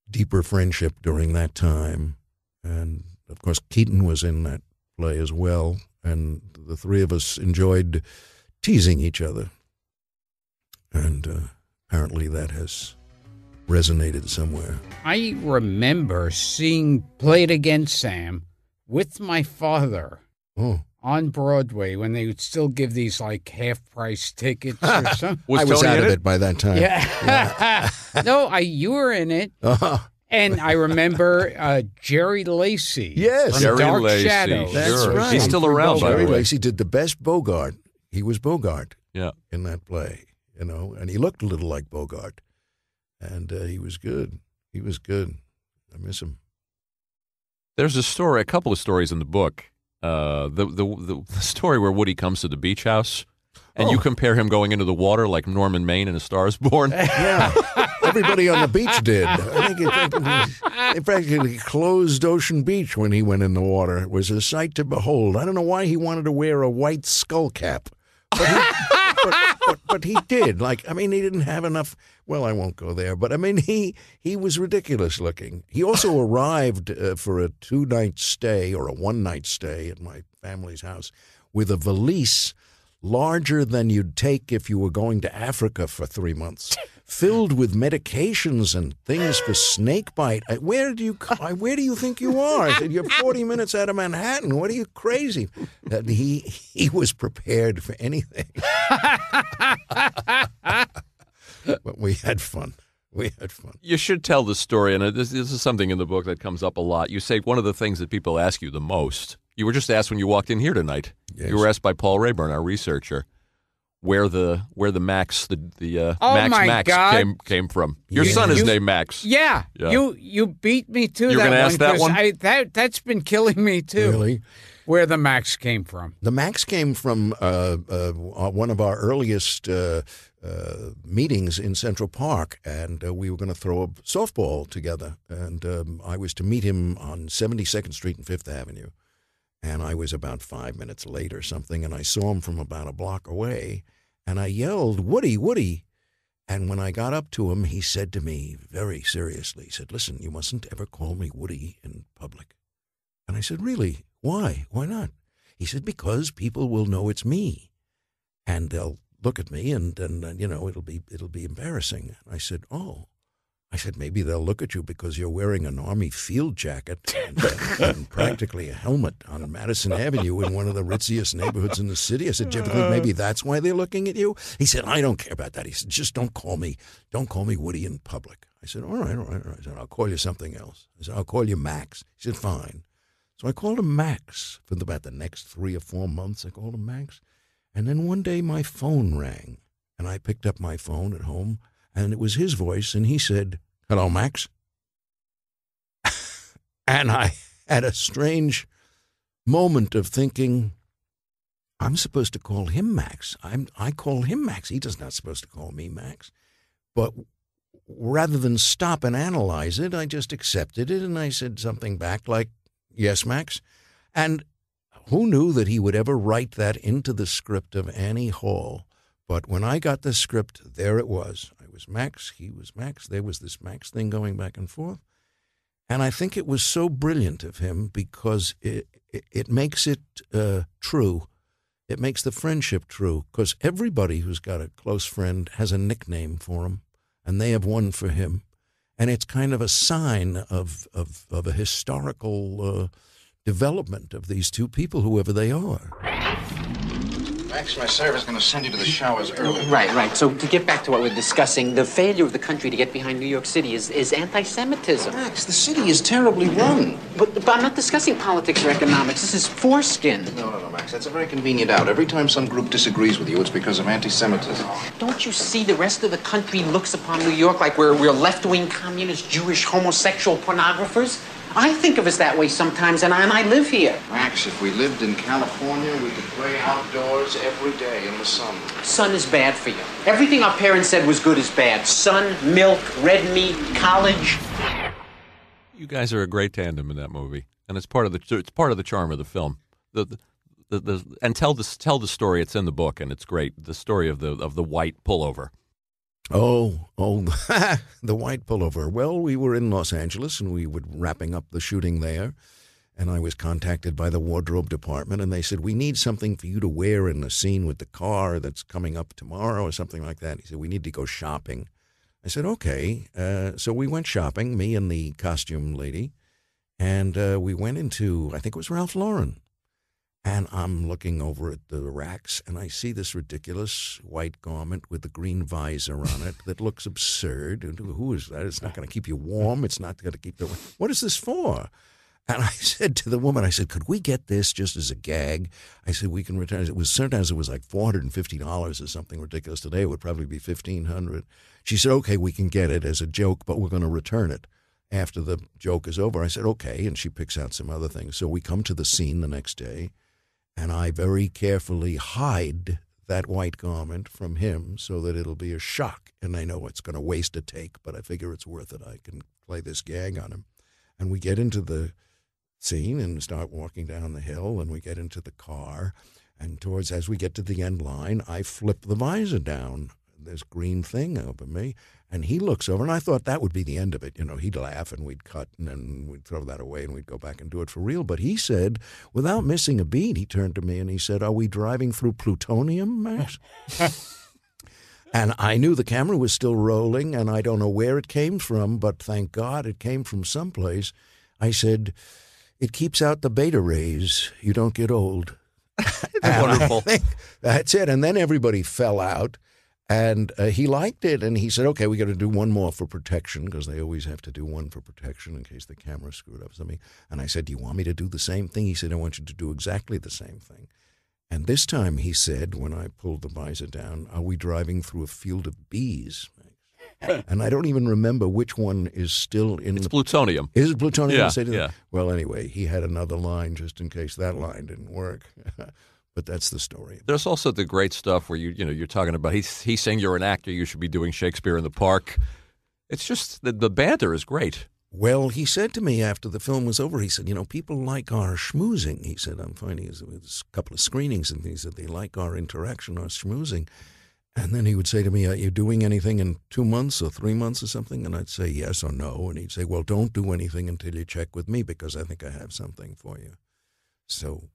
Speaker 2: deeper friendship during that time. And, of course, Keaton was in that play as well, and the 3 of us enjoyed teasing each other. And apparently that has resonated somewhere.
Speaker 1: I remember seeing Play It Again, Sam, with my father on Broadway when they would still give these like half-price tickets or something.
Speaker 2: I was
Speaker 3: Tony
Speaker 2: out
Speaker 3: in
Speaker 2: of
Speaker 3: it?
Speaker 2: it by that time.
Speaker 1: Yeah. No, you were in it. And I remember Jerry Lacey.
Speaker 2: Yes.
Speaker 1: From
Speaker 3: Jerry
Speaker 1: Dark
Speaker 3: Lacey,
Speaker 1: Shadows.
Speaker 2: That's
Speaker 3: sure.
Speaker 2: right.
Speaker 3: He's still around, by
Speaker 2: Jerry
Speaker 3: the way.
Speaker 2: Lacey did the best Bogart. He was Bogart
Speaker 3: Yeah.
Speaker 2: in that play, and he looked a little like Bogart. And he was good. He was good. I miss him.
Speaker 3: There's a couple of stories in the book. The story where Woody comes to the beach house, and you compare him going into the water like Norman Maine in A Star Is Born.
Speaker 2: Yeah. Everybody on the beach did. I think it practically closed Ocean Beach when he went in the water. It was a sight to behold. I don't know why he wanted to wear a white skull cap. But he did. He didn't have enough. Well, I won't go there. But, he was ridiculous looking. He also arrived for a 2-night stay or a 1-night stay at my family's house with a valise larger than you'd take if you were going to Africa for 3 months, filled with medications and things for snake bite. Where do you think you are? I said, you're 40 minutes out of Manhattan. What are you, crazy? He was prepared for anything. But we had fun.
Speaker 3: You should tell the story, and this is something in the book that comes up a lot. You say one of the things that people ask you the most. You were just asked when you walked in here tonight.
Speaker 2: Yes.
Speaker 3: You were asked by Paul Rayburn, our researcher, where the Max
Speaker 1: Oh, my
Speaker 3: Max
Speaker 1: God.
Speaker 3: came from. Your son is named Max.
Speaker 1: Yeah.
Speaker 3: Yeah.
Speaker 1: You beat me to
Speaker 3: You're
Speaker 1: that
Speaker 3: gonna
Speaker 1: one.
Speaker 3: ask that
Speaker 1: 'cause
Speaker 3: one?
Speaker 1: That's been killing me too.
Speaker 2: Really?
Speaker 1: Where the Max came from.
Speaker 2: The Max came from one of our earliest meetings in Central Park, and we were going to throw a softball together. And I was to meet him on 72nd Street and 5th Avenue. And I was about 5 minutes late or something, and I saw him from about a block away, and I yelled, "Woody, Woody." And when I got up to him, he said to me very seriously, he said, "Listen, you mustn't ever call me Woody in public." And I said, "Really? Why? Why not?" He said, "Because people will know it's me, and they'll look at me, and it'll be embarrassing." I said, "Oh." I said, "Maybe they'll look at you because you're wearing an Army field jacket and practically a helmet on Madison Avenue in one of the ritziest neighborhoods in the city." I said, "Do you ever think maybe that's why they're looking at you?" He said, "I don't care about that." He said, "Just don't call me Woody in public." I said, all right. I said, "I'll call you something else." I said, "I'll call you Max." He said, "Fine." So I called him Max for about the next 3 or 4 months. I called him Max. And then one day my phone rang. And I picked up my phone at home, and it was his voice, and he said, "Hello, Max." And I had a strange moment of thinking, I'm supposed to call him Max. I call him Max. He does not supposed to call me Max. But rather than stop and analyze it, I just accepted it, and I said something back like, "Yes, Max." And who knew that he would ever write that into the script of Annie Hall? But when I got the script, there it was. I was Max, he was Max. There was this Max thing going back and forth. And I think it was so brilliant of him because it makes it true. It makes the friendship true, because everybody who's got a close friend has a nickname for him, and they have one for him. And it's kind of a sign of a historical development of these two people, whoever they are.
Speaker 4: Max, my server's going to send you to the showers early.
Speaker 6: Right. So to get back to what we're discussing, the failure of the country to get behind New York City is anti-Semitism.
Speaker 4: Max, the city is terribly run.
Speaker 6: But I'm not discussing politics or economics. This is foreskin.
Speaker 4: No, Max. That's a very convenient out. Every time some group disagrees with you, it's because of anti-Semitism.
Speaker 6: Don't you see the rest of the country looks upon New York like we're left-wing communist, Jewish, homosexual pornographers? I think of us that way sometimes, and I live here.
Speaker 4: Max, if we lived in California, we could play outdoors every day in the sun.
Speaker 6: Sun is bad for you. Everything our parents said was good is bad. Sun, milk, red meat, college.
Speaker 3: You guys are a great tandem in that movie, and it's part of the charm of the film. And tell the story. It's in the book, and it's great. The story of the white pullover.
Speaker 2: Oh, the white pullover. Well, we were in Los Angeles, and we were wrapping up the shooting there, and I was contacted by the wardrobe department, and they said, "We need something for you to wear in the scene with the car that's coming up tomorrow," or something like that. He said, "We need to go shopping." I said, "Okay." So we went shopping, me and the costume lady, and we went into, I think it was Ralph Lauren. And I'm looking over at the racks, and I see this ridiculous white garment with the green visor on it that looks absurd. And who is that? It's not going to keep you warm. It's not going to keep the... What is this for? And I said to the woman, I said, "Could we get this just as a gag?" I said, "We can return it." Sometimes it was like $450 or something ridiculous. Today it would probably be $1,500. She said, "Okay, we can get it as a joke, but we're going to return it after the joke is over." I said, "Okay," and she picks out some other things. So we come to the scene the next day, and I very carefully hide that white garment from him so that it'll be a shock. And I know it's going to waste a take, but I figure it's worth it. I can play this gag on him. And we get into the scene and start walking down the hill, and we get into the car. And as we get to the end line, I flip the visor down, this green thing over me. And he looks over, and I thought that would be the end of it. You know, he'd laugh, and we'd cut, and then we'd throw that away, and we'd go back and do it for real. But he said, without missing a beat, he turned to me, and he said, "Are we driving through plutonium, Max?" And I knew the camera was still rolling, and I don't know where it came from, but thank God it came from someplace. I said, "It keeps out the beta rays. You don't get old."
Speaker 3: Wonderful.
Speaker 2: That's it. And then everybody fell out. And he liked it, and he said, "Okay, we got to do one more for protection," because they always have to do one for protection in case the camera screwed up something. And I said, "Do you want me to do the same thing?" He said, "I want you to do exactly the same thing." And this time he said, when I pulled the visor down, "Are we driving through a field of bees?" And I don't even remember which one is still in.
Speaker 3: It's plutonium.
Speaker 2: Is it plutonium?
Speaker 3: Yeah.
Speaker 2: Well, anyway, he had another line just in case that line didn't work. But that's the story.
Speaker 3: There's also the great stuff where you're talking about he's saying you're an actor, you should be doing Shakespeare in the Park. It's just the banter is great.
Speaker 2: Well, he said to me after the film was over, he said, "People like our schmoozing." He said, "I'm finding there's a couple of screenings and things that they like our interaction, our schmoozing." And then he would say to me, "Are you doing anything in 2 months or 3 months or something?" And I'd say yes or no. And he'd say, "Well, don't do anything until you check with me because I think I have something for you." So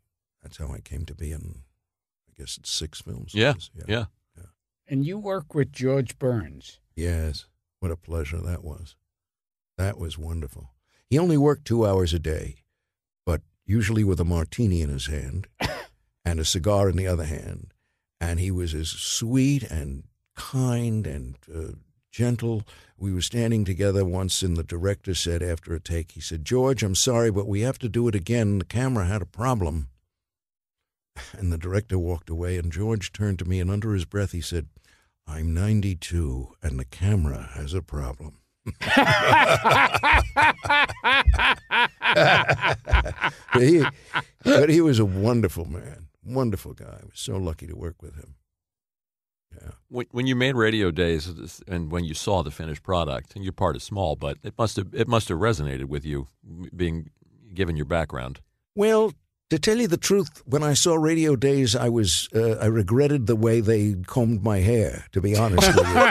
Speaker 2: that's how I came to be in, I guess it's 6 films.
Speaker 3: Yeah.
Speaker 1: And you work with George Burns.
Speaker 2: Yes. What a pleasure that was. That was wonderful. He only worked 2 hours a day, but usually with a martini in his hand and a cigar in the other hand. And he was as sweet and kind and gentle. We were standing together once, and the director said after a take, he said, "George, I'm sorry, but we have to do it again. The camera had a problem." And the director walked away, and George turned to me, and under his breath he said, I'm 92, and the camera has a problem. But he was a wonderful man, wonderful guy. I was so lucky to work with him. Yeah.
Speaker 3: When you made Radio Days and when you saw the finished product, and your part is small, but it must have resonated with you, being given your background.
Speaker 2: Well, to tell you the truth, when I saw Radio Days, I regretted the way they combed my hair, to be honest with you.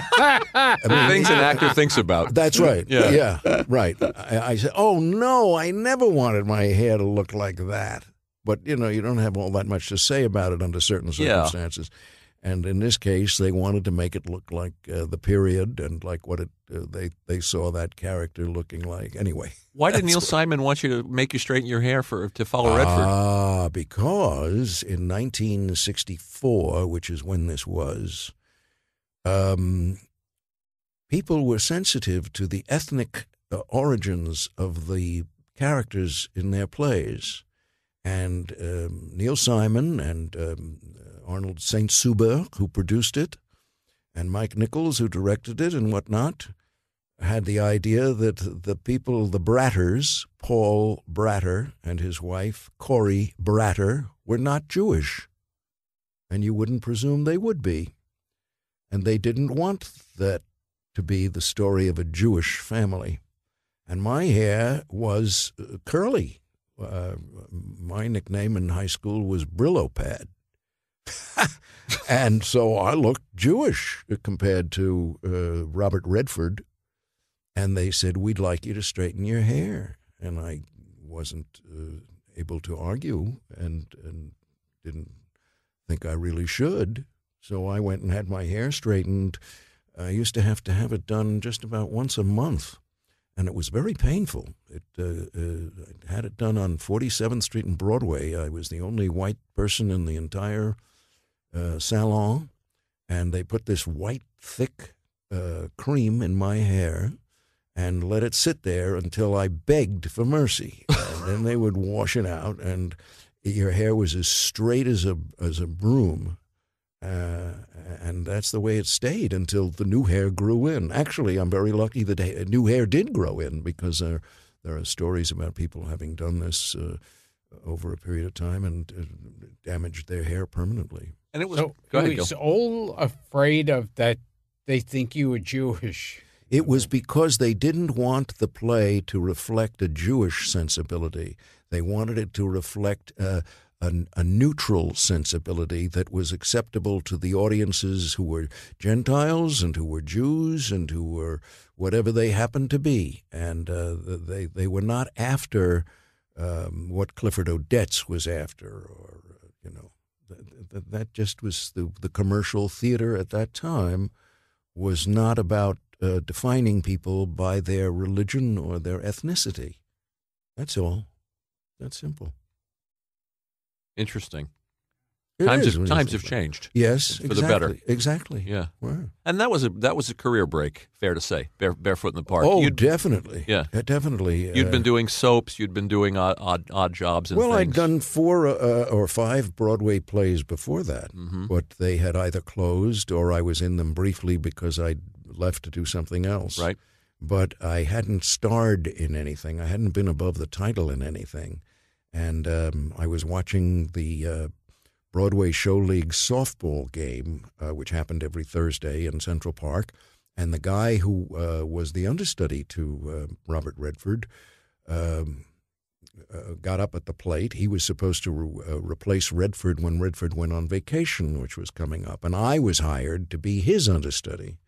Speaker 2: I mean,
Speaker 3: things an actor thinks about.
Speaker 2: That's right.
Speaker 3: Yeah.
Speaker 2: Right. I said, oh, no, I never wanted my hair to look like that. But, you don't have all that much to say about it under certain circumstances. Yeah. And in this case, they wanted to make it look like the period and like what they saw that character looking like. Anyway.
Speaker 3: Why did Neil Simon want you to make you straighten your hair to follow Redford?
Speaker 2: Because in 1964, which is when this was, people were sensitive to the ethnic origins of the characters in their plays. And Neil Simon and Arnold St. Suber, who produced it, and Mike Nichols, who directed it and whatnot, had the idea that the people, the Bratters, Paul Bratter and his wife, Corey Bratter, were not Jewish. And you wouldn't presume they would be. And they didn't want that to be the story of a Jewish family. And my hair was curly. My nickname in high school was Brillo Pad. And so I looked Jewish compared to Robert Redford. And they said, we'd like you to straighten your hair. And I wasn't able to argue and didn't think I really should. So I went and had my hair straightened. I used to have it done just about once a month. And it was very painful. I had it done on 47th Street and Broadway. I was the only white person in the entire salon. And they put this white, thick cream in my hair and let it sit there until I begged for mercy. And then they would wash it out, and your hair was as straight as a broom. And that's the way it stayed until the new hair grew in. Actually, I'm very lucky that new hair did grow in, because there are stories about people having done this over a period of time and damaged their hair permanently.
Speaker 3: And it was,
Speaker 1: so
Speaker 3: go ahead,
Speaker 1: he was all afraid of that they think you were Jewish.
Speaker 2: It was because they didn't want the play to reflect a Jewish sensibility. They wanted it to reflect a neutral sensibility that was acceptable to the audiences who were Gentiles and who were Jews and who were whatever they happened to be. And they were not after what Clifford Odets was after, or, that just was the commercial theater at that time was not about defining people by their religion or their ethnicity. That's all. That's simple.
Speaker 3: Interesting.
Speaker 2: Times
Speaker 3: have changed.
Speaker 2: Yes,
Speaker 3: for the better.
Speaker 2: Exactly.
Speaker 3: Yeah.
Speaker 2: Wow.
Speaker 3: And that was a career break, fair to say. Barefoot in the Park.
Speaker 2: Oh, definitely.
Speaker 3: Yeah,
Speaker 2: definitely.
Speaker 3: You'd been doing soaps. You'd been doing odd jobs. And
Speaker 2: well,
Speaker 3: things.
Speaker 2: I'd done 4 or 5 Broadway plays before that, but they had either closed or I was in them briefly because I'd left to do something else.
Speaker 3: Right.
Speaker 2: But I hadn't starred in anything. I hadn't been above the title in anything. And I was watching the Broadway Show League softball game, which happened every Thursday in Central Park. And the guy who was the understudy to Robert Redford got up at the plate. He was supposed to replace Redford when Redford went on vacation, which was coming up. And I was hired to be his understudy.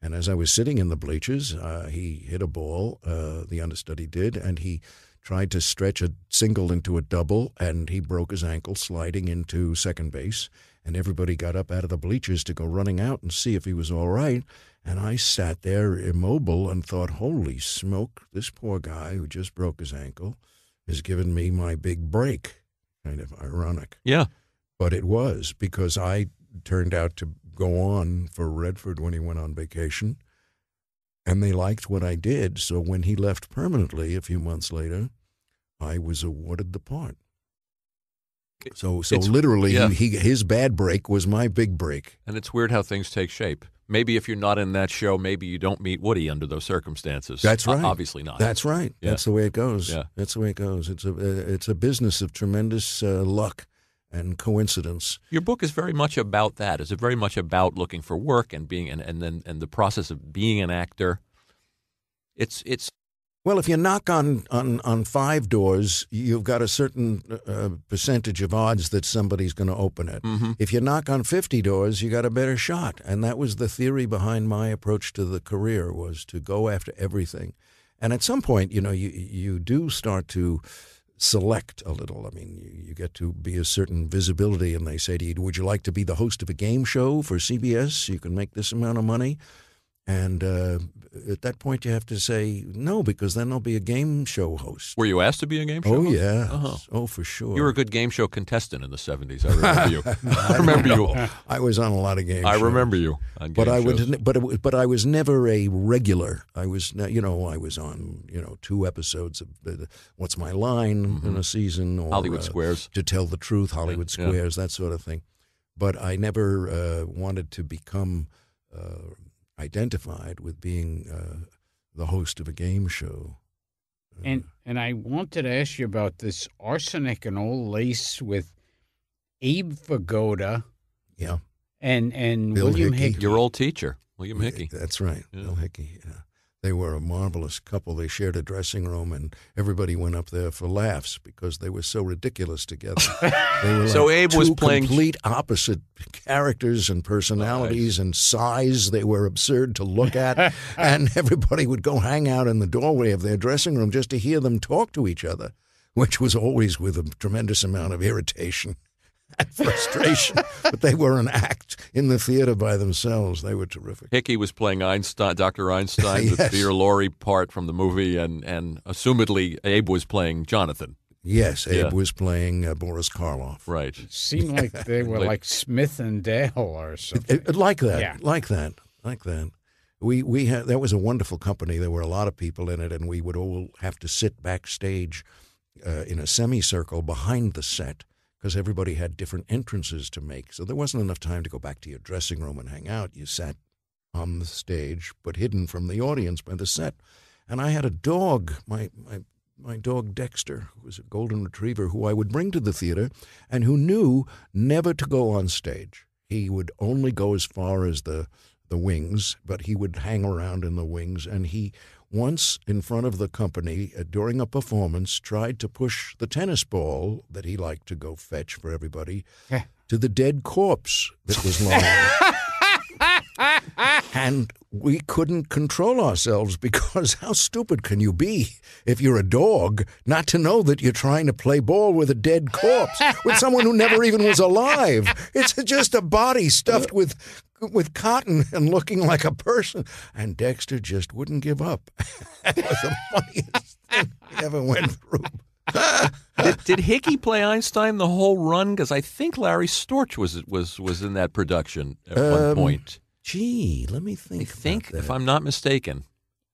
Speaker 2: And as I was sitting in the bleachers, he hit a ball, the understudy did, and he tried to stretch a single into a double, and he broke his ankle sliding into second base. And everybody got up out of the bleachers to go running out and see if he was all right. And I sat there immobile and thought, holy smoke, this poor guy who just broke his ankle has given me my big break. Kind of ironic.
Speaker 3: Yeah.
Speaker 2: But it was, because I turned out to go on for Redford when he went on vacation. And they liked what I did, so when he left permanently a few months later, I was awarded the part. So literally,
Speaker 3: yeah.
Speaker 2: his bad break was my big break.
Speaker 3: And it's weird how things take shape. maybe if you're not in that show, maybe you don't meet Woody under those circumstances.
Speaker 2: That's right.
Speaker 3: Obviously not.
Speaker 2: That's right.
Speaker 3: Yeah.
Speaker 2: That's the way it goes.
Speaker 3: Yeah.
Speaker 2: That's the way it goes. It's a business of tremendous luck and coincidence.
Speaker 3: Your book is very much about that. Is it very much about looking for work and being and the process of being an actor? It's
Speaker 2: Well, if you knock on 5 doors, you've got a certain percentage of odds that somebody's going to open it.
Speaker 3: Mm-hmm.
Speaker 2: If you knock on 50 doors, you got a better shot. And that was the theory behind my approach to the career, was to go after everything. And at some point, you do start to select a little. I mean, you get to be a certain visibility, and they say to you, would you like to be the host of a game show for CBS? You can make this amount of money. And at that point, you have to say no, because then there'll be a game show host.
Speaker 3: Were you asked to be a game show host?
Speaker 2: Yeah.
Speaker 3: Uh-huh.
Speaker 2: Oh, for sure.
Speaker 3: You were a good game show contestant in the 70s. I remember you. I remember you.
Speaker 2: I was on a lot of game shows.
Speaker 3: I remember you on game shows.
Speaker 2: But I was never a regular. I was on 2 episodes of What's My Line in a season, or
Speaker 3: Hollywood Squares.
Speaker 2: To Tell the Truth, Hollywood Squares, that sort of thing. But I never wanted to become identified with being the host of a game show.
Speaker 1: And I wanted to ask you about this Arsenic and Old Lace with Abe Vigoda.
Speaker 2: Yeah.
Speaker 1: And
Speaker 2: Bill
Speaker 1: William
Speaker 2: Hickey.
Speaker 1: Hickey.
Speaker 3: Your old teacher, William Hickey.
Speaker 2: That's right,
Speaker 3: Yeah.
Speaker 2: Bill Hickey. Yeah. They were a marvelous couple. They shared a dressing room, and everybody went up there for laughs because they were so ridiculous together. They were
Speaker 3: So
Speaker 2: like
Speaker 3: Abe
Speaker 2: 2
Speaker 3: was playing
Speaker 2: complete opposite characters and personalities and size. They were absurd to look at, and everybody would go hang out in the doorway of their dressing room just to hear them talk to each other, which was always with a tremendous amount of irritation and frustration. But they were an act in the theater by themselves. They were terrific.
Speaker 3: Hickey was playing Einstein, Dr. Einstein,
Speaker 2: Yes.
Speaker 3: the Theodore Laurie part from the movie, and assumedly Abe was playing Jonathan.
Speaker 2: Yes, Abe
Speaker 3: Yeah.
Speaker 2: was playing Boris Karloff.
Speaker 3: Right.
Speaker 1: Seemed like they were like Smith and Dale or something.
Speaker 2: Like that,
Speaker 1: Yeah.
Speaker 2: like that. We had, that was a wonderful company. There were a lot of people in it, and we would all have to sit backstage in a semicircle behind the set because everybody had different entrances to make. So there wasn't enough time to go back to your dressing room and hang out. You sat on the stage, but hidden from the audience by the set. And I had a dog, my dog Dexter, who was a golden retriever, who I would bring to the theater and who knew never to go on stage. He would only go as far as the wings, but he would hang around in the wings. And he once, in front of the company, during a performance, tried to push the tennis ball that he liked to go fetch for everybody to the dead corpse that was lying. And we couldn't control ourselves because how stupid can you be if you're a dog not to know that you're trying to play ball with a dead corpse, with someone who never even was alive? It's just a body stuffed with cotton and looking like a person. And Dexter just wouldn't give up. It was the funniest thing he ever went through.
Speaker 3: Did Hickey play Einstein the whole run? Because I think Larry Storch was in that production at one point.
Speaker 2: Gee, let me think.
Speaker 3: I think,
Speaker 2: about that.
Speaker 3: if I'm not mistaken.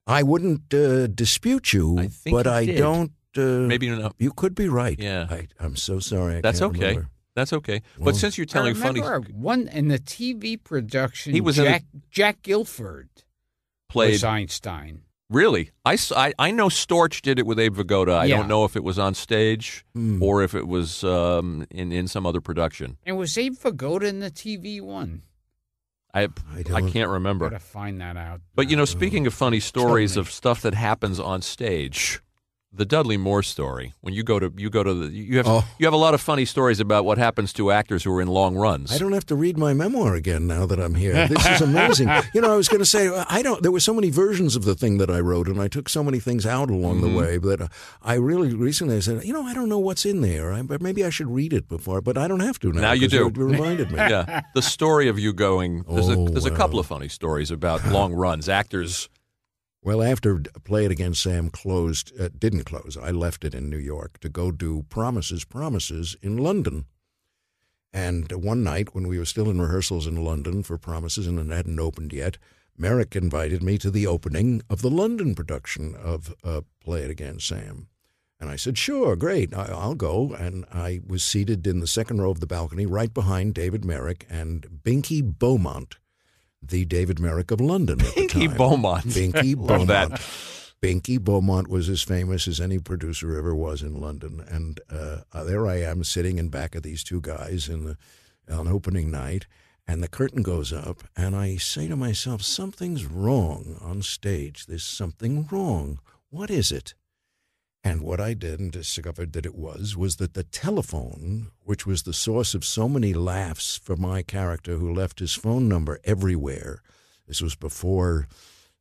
Speaker 2: I wouldn't dispute you,
Speaker 3: I think
Speaker 2: but
Speaker 3: he
Speaker 2: I
Speaker 3: did.
Speaker 2: don't.
Speaker 3: Maybe you're not.
Speaker 2: You could be right.
Speaker 3: Yeah.
Speaker 2: I'm so sorry. I
Speaker 3: That's
Speaker 2: can't
Speaker 3: okay.
Speaker 2: remember.
Speaker 3: That's okay.
Speaker 2: Well,
Speaker 3: But since you're telling
Speaker 1: I
Speaker 3: funny,
Speaker 1: remember one in the TV production.
Speaker 3: He was in
Speaker 1: Jack Guilford
Speaker 3: played
Speaker 1: was Einstein.
Speaker 3: really. I know Storch did it with Abe Vigoda. I
Speaker 1: Yeah.
Speaker 3: don't know if it was on stage or if it was in some other production.
Speaker 1: And was Abe Vigoda in the TV one?
Speaker 3: I
Speaker 2: don't-
Speaker 3: can't remember.
Speaker 1: Gotta find that out.
Speaker 3: But speaking of funny stories of stuff that happens on stage, the Dudley Moore story. When you have a lot of funny stories about what happens to actors who are in long runs.
Speaker 2: I don't have to read my memoir again now that I'm here. This is amazing. I was going to say, there were so many versions of the thing that I wrote, and I took so many things out along the way that I really recently said, I don't know what's in there. But maybe I should read it before, but I don't have to now.
Speaker 3: Now you
Speaker 2: 'cause
Speaker 3: do.
Speaker 2: It reminded me.
Speaker 3: Yeah, the story of you going. There's a
Speaker 2: wow.
Speaker 3: couple of funny stories about long runs. Actors.
Speaker 2: Well, after Play It Again, Sam didn't close. I left it in New York to go do Promises in London. And one night when we were still in rehearsals in London for Promises and it hadn't opened yet, Merrick invited me to the opening of the London production of Play It Again, Sam. And I said, sure, great, I'll go. And I was seated in the second row of the balcony right behind David Merrick and Binky Beaumont, the David Merrick of London at the
Speaker 3: Pinky
Speaker 2: time.
Speaker 3: Beaumont.
Speaker 2: Pinky
Speaker 3: Love
Speaker 2: Beaumont.
Speaker 3: that.
Speaker 2: Pinky Beaumont was as famous as any producer ever was in London. And there I am sitting in back of these two guys on opening night, and the curtain goes up, and I say to myself, something's wrong on stage. There's something wrong. What is it? And what I did and discovered that it was that the telephone, which was the source of so many laughs for my character who left his phone number everywhere. This was before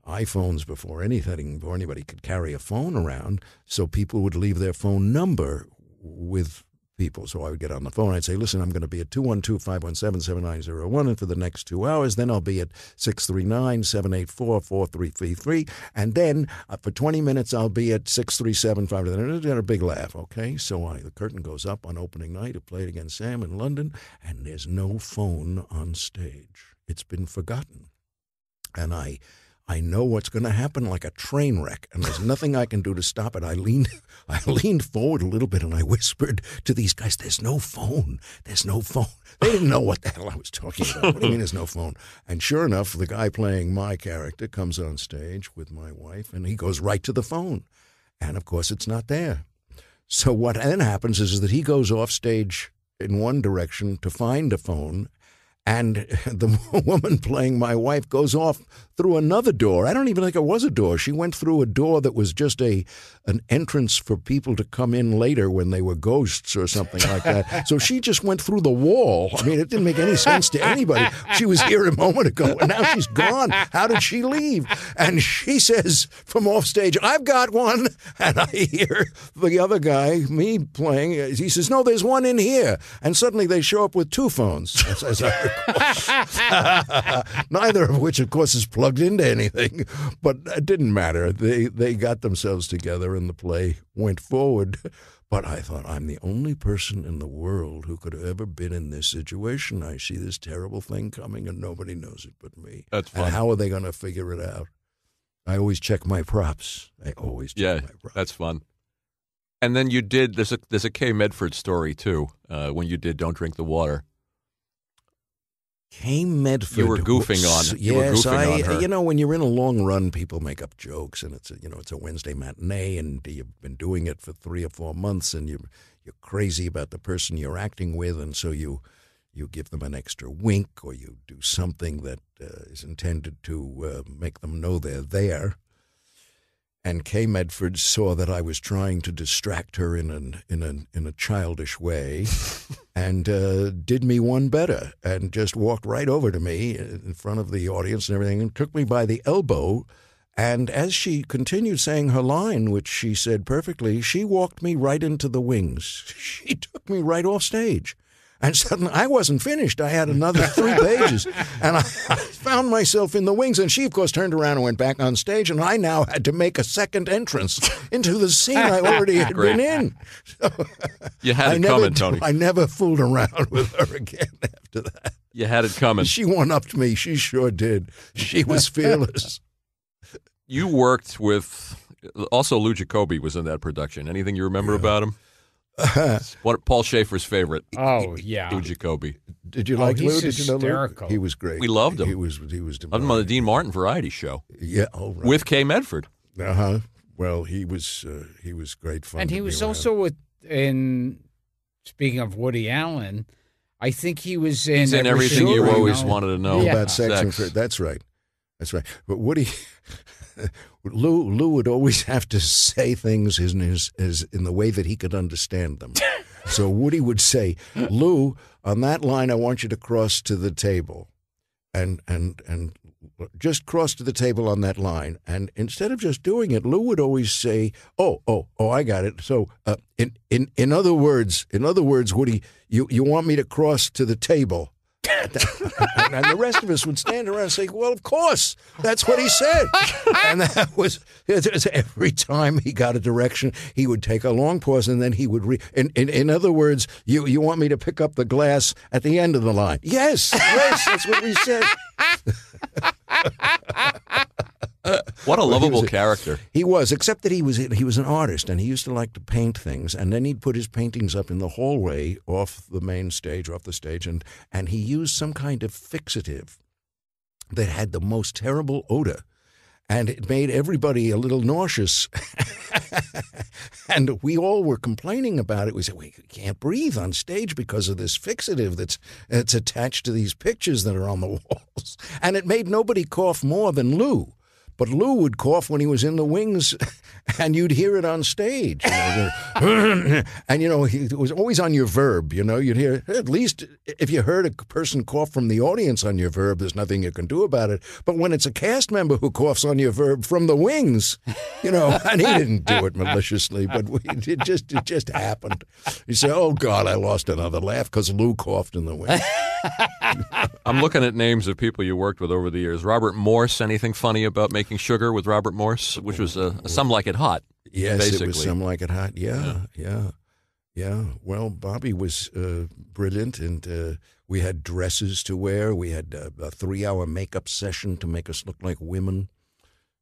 Speaker 2: iPhones, before anything, before anybody could carry a phone around. So people would leave their phone number with people. So I would get on the phone. I'd say, listen, I'm going to be at 212-517-7901, and for the next 2 hours. Then I'll be at 639-784-4333. And then for 20 minutes, I'll be at 637-5. Then a big laugh, okay? So the curtain goes up on opening night. I played against Sam in London, and there's no phone on stage. It's been forgotten. And I know what's going to happen, like a train wreck, and there's nothing I can do to stop it. I leaned forward a little bit, and I whispered to these guys, there's no phone. There's no phone. They didn't know what the hell I was talking about. What do you mean there's no phone? And sure enough, the guy playing my character comes on stage with my wife, and he goes right to the phone. And, of course, it's not there. So what then happens is that he goes off stage in one direction to find a phone, and the woman playing my wife goes off through another door. I don't even think it was a door. She went through a door that was just an entrance for people to come in later when they were ghosts or something like that. So she just went through the wall. I mean, it didn't make any sense to anybody. She was here a moment ago, and now she's gone. How did she leave? And she says from off stage, I've got one. And I hear the other guy, me playing, he says, no, there's one in here. And suddenly they show up with two phones, as I recall. Neither of which, of course, is plugged into anything, but it didn't matter. They got themselves together and the play went forward. But I thought, I'm the only person in the world who could have ever been in this situation. I see this terrible thing coming and nobody knows it but me.
Speaker 3: That's fun.
Speaker 2: And how are they going to figure it out? I always check my props. My props.
Speaker 3: That's fun. And then you did, there's a Kay Medford story too, when you did Don't Drink the Water.
Speaker 2: Kay Medford.
Speaker 3: You were goofing on her.
Speaker 2: You know, when you're in a long run, people make up jokes, and it's a Wednesday matinee, and you've been doing it for 3 or 4 months, and you're crazy about the person you're acting with, and so you give them an extra wink, or you do something that is intended to make them know they're there. And Kay Medford saw that I was trying to distract her in a childish way, and did me one better, and just walked right over to me in front of the audience and everything, and took me by the elbow. And as she continued saying her line, which she said perfectly, she walked me right into the wings. She took me right off stage. And suddenly, I wasn't finished. I had another 3 pages, and I found myself in the wings. And she, of course, turned around and went back on stage, and I now had to make a second entrance into the scene I already had been in. So,
Speaker 3: you had it coming, Tony.
Speaker 2: I never fooled around with her again after that.
Speaker 3: You had it coming.
Speaker 2: She one-upped me. She sure did. She was fearless.
Speaker 3: You worked with, also Lou Jacoby was in that production. Anything you remember about him? What Paul Schaefer's favorite?
Speaker 1: Oh yeah,
Speaker 3: Lou Jacoby.
Speaker 2: Did you like Lou? Did you know Lou?
Speaker 1: Hysterical.
Speaker 2: He was great.
Speaker 3: We loved him.
Speaker 2: He was.
Speaker 3: Loved him on the Dean Martin Variety Show.
Speaker 2: Yeah. Oh, right.
Speaker 3: With Kay Medford.
Speaker 2: Well, he was great fun.
Speaker 1: And he was also in. Speaking of Woody Allen, I think he was in.
Speaker 3: He's in everything you always wanted to know
Speaker 2: about sex. That's right. That's right. But Woody. Lou would always have to say things in the way that he could understand them. So Woody would say, Lou, on that line, I want you to cross to the table. And just cross to the table on that line. And instead of just doing it, Lou would always say, oh, I got it. So in other words, Woody, you want me to cross to the table. And the rest of us would stand around and say, well, of course, that's what he said. And that was every time he got a direction, he would take a long pause, and then he would in other words, you want me to pick up the glass at the end of the line? Yes, that's what he said.
Speaker 3: What a lovable character.
Speaker 2: He was, except that he was an artist, and he used to like to paint things, and then he'd put his paintings up in the hallway off the main stage, off the stage, and he used some kind of fixative that had the most terrible odor. And it made everybody a little nauseous. And we all were complaining about it. We said, we can't breathe on stage because of this fixative that's attached to these pictures that are on the walls. And it made nobody cough more than Lou. But Lou would cough when he was in the wings, and you'd hear it on stage. And, it was always on your verb, You'd hear, at least if you heard a person cough from the audience on your verb, there's nothing you can do about it. But when it's a cast member who coughs on your verb from the wings, and he didn't do it maliciously, but it just happened. You say, oh, God, I lost another laugh because Lou coughed in the wings.
Speaker 3: I'm looking at names of people you worked with over the years. Robert Morse, anything funny about making sugar with Robert Morse, which was Some Like It Hot?
Speaker 2: Yes,
Speaker 3: basically.
Speaker 2: It was Some Like It Hot. Yeah. Well, Bobby was brilliant, and we had dresses to wear. We had a 3-hour makeup session to make us look like women.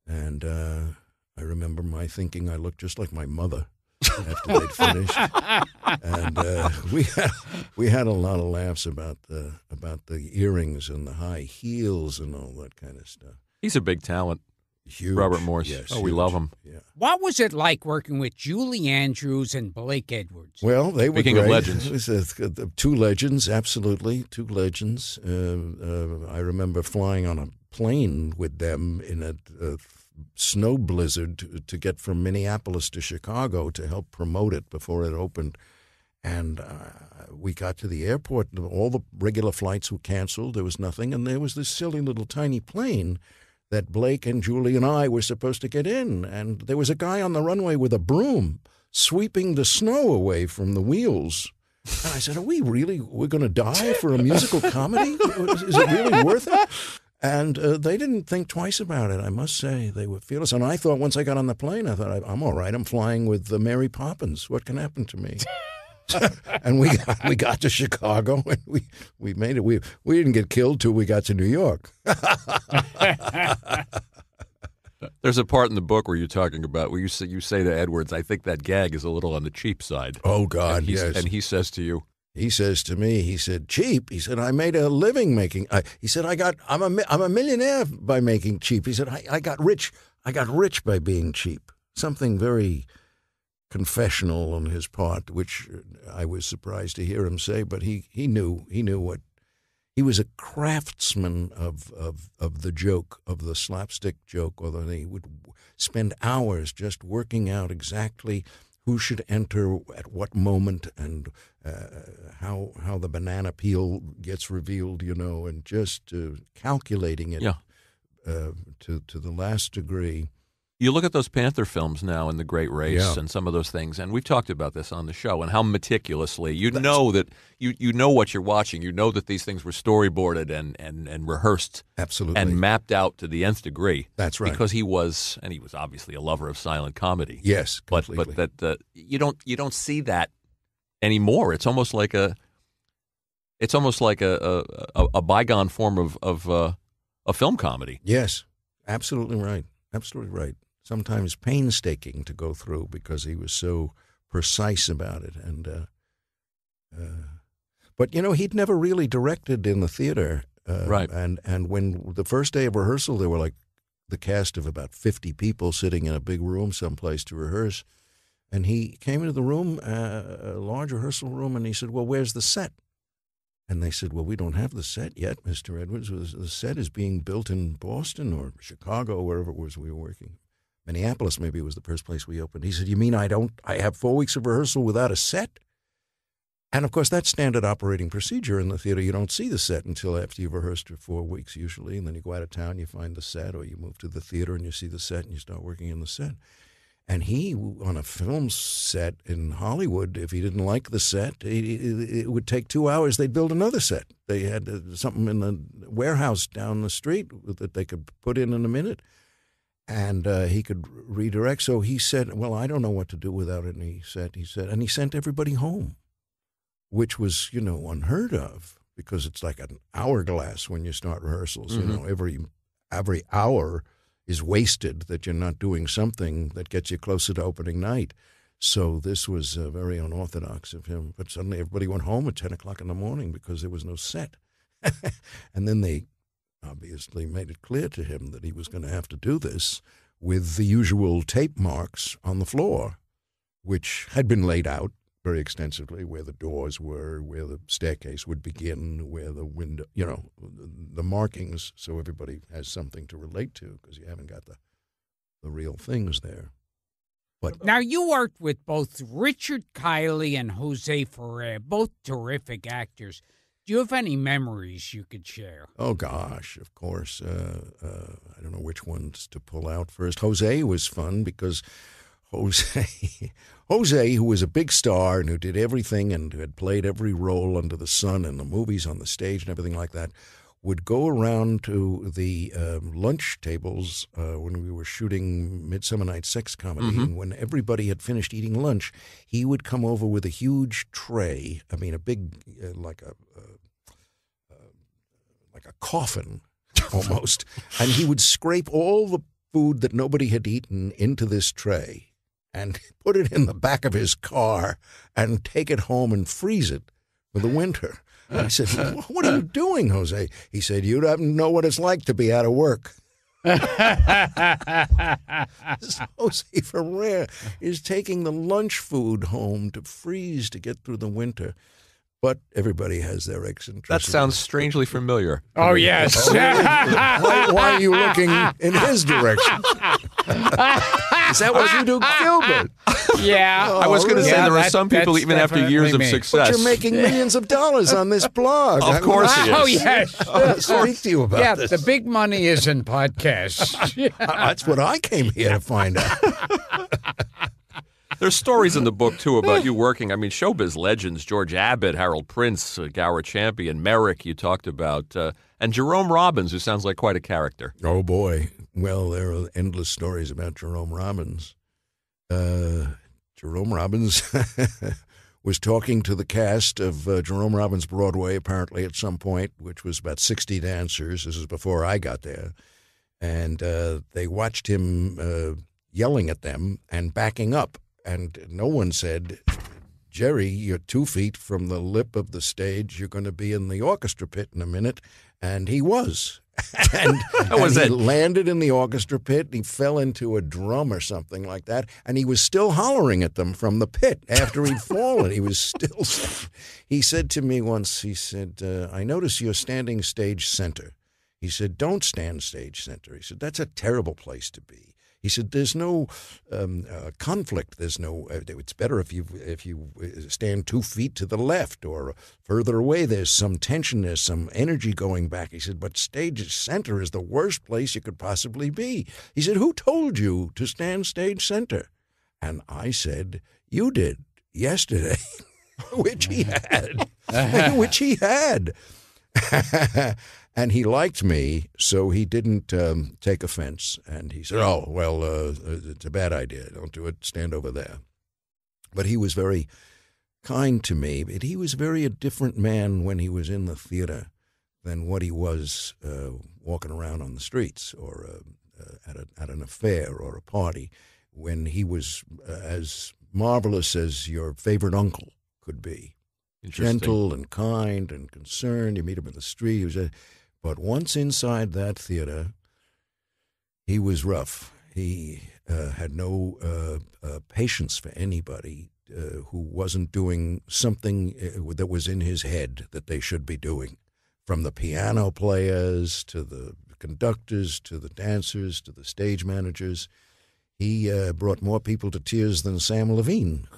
Speaker 2: And I remember my thinking I looked just like my mother after they'd finished. And we had a lot of laughs about the earrings and the high heels and all that kind of stuff.
Speaker 3: He's a big talent.
Speaker 2: Huge.
Speaker 3: Robert Morse.
Speaker 2: Yes,
Speaker 3: we love him.
Speaker 2: Yeah.
Speaker 1: What was it like working with Julie Andrews and Blake Edwards?
Speaker 2: Well, they were
Speaker 3: Speaking
Speaker 2: great.
Speaker 3: of legends.
Speaker 2: It was, 2 legends, absolutely. 2 legends. I remember flying on a plane with them in a snow blizzard to get from Minneapolis to Chicago to help promote it before it opened. And we got to the airport, and all the regular flights were canceled. There was nothing, and there was this silly little tiny plane that Blake and Julie and I were supposed to get in. And there was a guy on the runway with a broom sweeping the snow away from the wheels. And I said, we're going to die for a musical comedy? Is it really worth it? And they didn't think twice about it, I must say. They were fearless. And I thought once I got on the plane, I thought, I'm all right. I'm flying with Mary Poppins. What can happen to me? And we got to Chicago, and we made it. We didn't get killed till we got to New York.
Speaker 3: There's a part in the book where you're talking about where you say to Edwards, I think that gag is a little on the cheap side.
Speaker 2: Oh, God, yes.
Speaker 3: And he says to you,
Speaker 2: he says to me, he said, cheap. He said, I made a living making. He said, I'm a millionaire by making cheap. He said, I got rich. I got rich by being cheap. Something very confessional on his part, which I was surprised to hear him say, but he knew what he was, a craftsman of the joke, of the slapstick joke, although he would spend hours just working out exactly who should enter at what moment and how the banana peel gets revealed, and just calculating it to the last degree.
Speaker 3: You look at those Panther films now in The Great Race and some of those things, and we've talked about this on the show, and how meticulously know that you know what you're watching. You know that these things were storyboarded and rehearsed,
Speaker 2: absolutely,
Speaker 3: and mapped out to the nth degree.
Speaker 2: That's right,
Speaker 3: because he was obviously a lover of silent comedy.
Speaker 2: Yes, completely.
Speaker 3: But that you don't see that anymore. It's almost like a bygone form of a film comedy.
Speaker 2: Yes, absolutely right. Absolutely right. Sometimes painstaking to go through because he was so precise about it. And but he'd never really directed in the theater.
Speaker 3: Right.
Speaker 2: And when the first day of rehearsal, there were like the cast of about 50 people sitting in a big room someplace to rehearse. And he came into the room, a large rehearsal room, and he said, well, where's the set? And they said, well, we don't have the set yet, Mr. Edwards. The set is being built in Boston or Chicago, wherever it was we were working. Minneapolis maybe was the first place we opened. He said, you mean I have 4 weeks of rehearsal without a set? And, of course, that's standard operating procedure in the theater. You don't see the set until after you've rehearsed for 4 weeks usually, and then you go out of town, you find the set, or you move to the theater and you see the set and you start working in the set. And he, on a film set in Hollywood, if he didn't like the set, it would take 2 hours. They'd build another set. They had something in the warehouse down the street that they could put in a minute, and he could redirect. So he said, well, I don't know what to do without any set, he said. And he sent everybody home, which was, unheard of, because it's like an hourglass when you start rehearsals.
Speaker 3: Mm-hmm.
Speaker 2: Every hour is wasted that you're not doing something that gets you closer to opening night. So this was very unorthodox of him. But suddenly everybody went home at 10 o'clock in the morning because there was no set. And then they obviously made it clear to him that he was going to have to do this with the usual tape marks on the floor, which had been laid out very extensively, where the doors were, where the staircase would begin, where the window, the markings, so everybody has something to relate to, because you haven't got the real things there. But
Speaker 1: Now, you worked with both Richard Kiley and Jose Ferrer, both terrific actors. Do you have any memories you could share?
Speaker 2: oh gosh, of course, I don't know which ones to pull out first. Jose was fun because Jose, who was a big star and who did everything and who had played every role under the sun in the movies, on the stage, and everything like that, would go around to the lunch tables when we were shooting Midsummer Night's Sex Comedy.
Speaker 3: Mm-hmm.
Speaker 2: And when everybody had finished eating lunch, he would come over with a huge tray. I mean, a big, like a coffin almost. And he would scrape all the food that nobody had eaten into this tray and put it in the back of his car and take it home and freeze it for the winter. And I said, what are you doing, Jose? He said, you don't know what it's like to be out of work. Jose Ferrer is taking the lunch food home to freeze to get through the winter. But everybody has their eccentricities.
Speaker 3: That sounds strangely familiar.
Speaker 1: Oh, yes.
Speaker 2: Why are you looking in his direction? Is that what you do, Gilbert?
Speaker 1: Yeah.
Speaker 3: I was going to say there are
Speaker 1: that-
Speaker 3: some people,
Speaker 1: that's
Speaker 3: even after years of
Speaker 1: definitely me.
Speaker 3: success.
Speaker 2: But you're making millions of dollars on this blog.
Speaker 3: Of course he is.
Speaker 1: Oh, yes.
Speaker 2: I want to speak to you about
Speaker 1: Yeah,
Speaker 2: this.
Speaker 1: the big money is in podcasts. Yeah.
Speaker 2: That's what I came here to find out.
Speaker 3: There's stories in the book, too, about you working. I mean, showbiz legends, George Abbott, Harold Prince, Gower Champion, Merrick, you talked about, and Jerome Robbins, who sounds like quite a character.
Speaker 2: Oh, boy. Well, there are endless stories about Jerome Robbins. Jerome Robbins was talking to the cast of Jerome Robbins Broadway, apparently, at some point, which was about 60 dancers. This is before I got there. And they watched him yelling at them and backing up. And no one said, Jerry, you're 2 feet from the lip of the stage. You're going to be in the orchestra pit in a minute. And he was. And he landed in the orchestra pit. He fell into a drum or something like that. And he was still hollering at them from the pit after he'd fallen. He was still. He said to me once, he said, I notice you're standing stage center. He said, don't stand stage center. He said, that's a terrible place to be. He said, "There's no conflict. There's no. It's better if you stand 2 feet to the left or further away. There's some tension. There's some energy going back." He said, "But stage center is the worst place you could possibly be." He said, "Who told you to stand stage center?" And I said, "You did yesterday," which he had. And he liked me, so he didn't take offense. And he said, "Oh, well, it's a bad idea. Don't do it. Stand over there." But he was very kind to me. But he was very a different man when he was in the theater than what he was walking around on the streets or at an affair or a party, when he was as marvelous as your favorite uncle could be. Gentle and kind and concerned. You meet him in the street. He was but once inside that theater, he was rough. He had no patience for anybody who wasn't doing something that was in his head that they should be doing. From the piano players to the conductors to the dancers to the stage managers. He brought more people to tears than Sam Levine,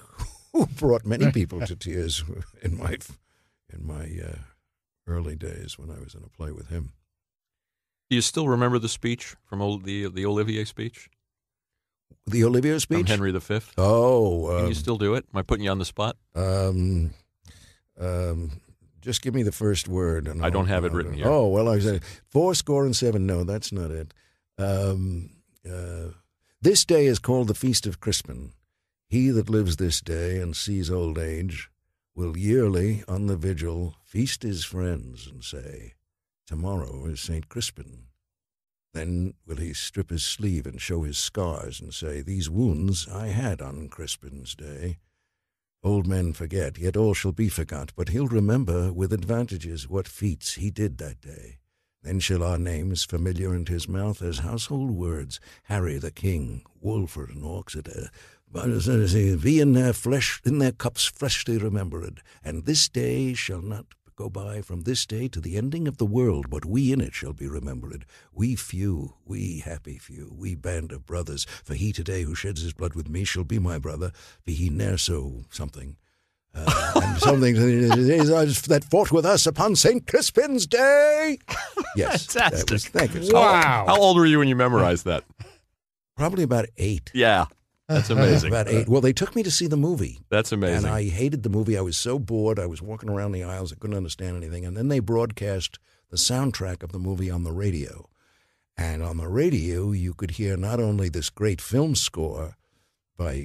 Speaker 2: who brought many people to tears in my early days when I was in a play with him.
Speaker 3: Do you still remember the speech from the Olivier speech?
Speaker 2: The Olivier speech?
Speaker 3: From Henry V?
Speaker 2: Oh.
Speaker 3: Can you still do it? Am I putting you on the spot?
Speaker 2: Just give me the first word. And
Speaker 3: I don't have it written here.
Speaker 2: Oh, well, I said 87. No, that's not it. This day is called the Feast of Crispin. He that lives this day and sees old age will yearly on the vigil feast his friends and say, "Tomorrow is St. Crispin." Then will he strip his sleeve and show his scars and say, "These wounds I had on Crispin's day." Old men forget, yet all shall be forgot, but he'll remember with advantages what feats he did that day. Then shall our names familiar in his mouth as household words, Harry the King, Wolford and Orxeter, be in their flesh, in their cups freshly remembered, and this day shall not go by from this day to the ending of the world, but we in it shall be remembered. We few, we happy few, we band of brothers, for he today who sheds his blood with me shall be my brother, be he ne'er so something. And something that fought with us upon St. Crispin's Day. Yes.
Speaker 3: Fantastic.
Speaker 2: Thank you.
Speaker 1: Wow.
Speaker 3: How old were you when you memorized that?
Speaker 2: Probably about 8.
Speaker 3: Yeah. That's amazing.
Speaker 2: About 8. Well, they took me to see the movie.
Speaker 3: That's amazing.
Speaker 2: And I hated the movie. I was so bored. I was walking around the aisles. I couldn't understand anything. And then they broadcast the soundtrack of the movie on the radio. And on the radio, you could hear not only this great film score by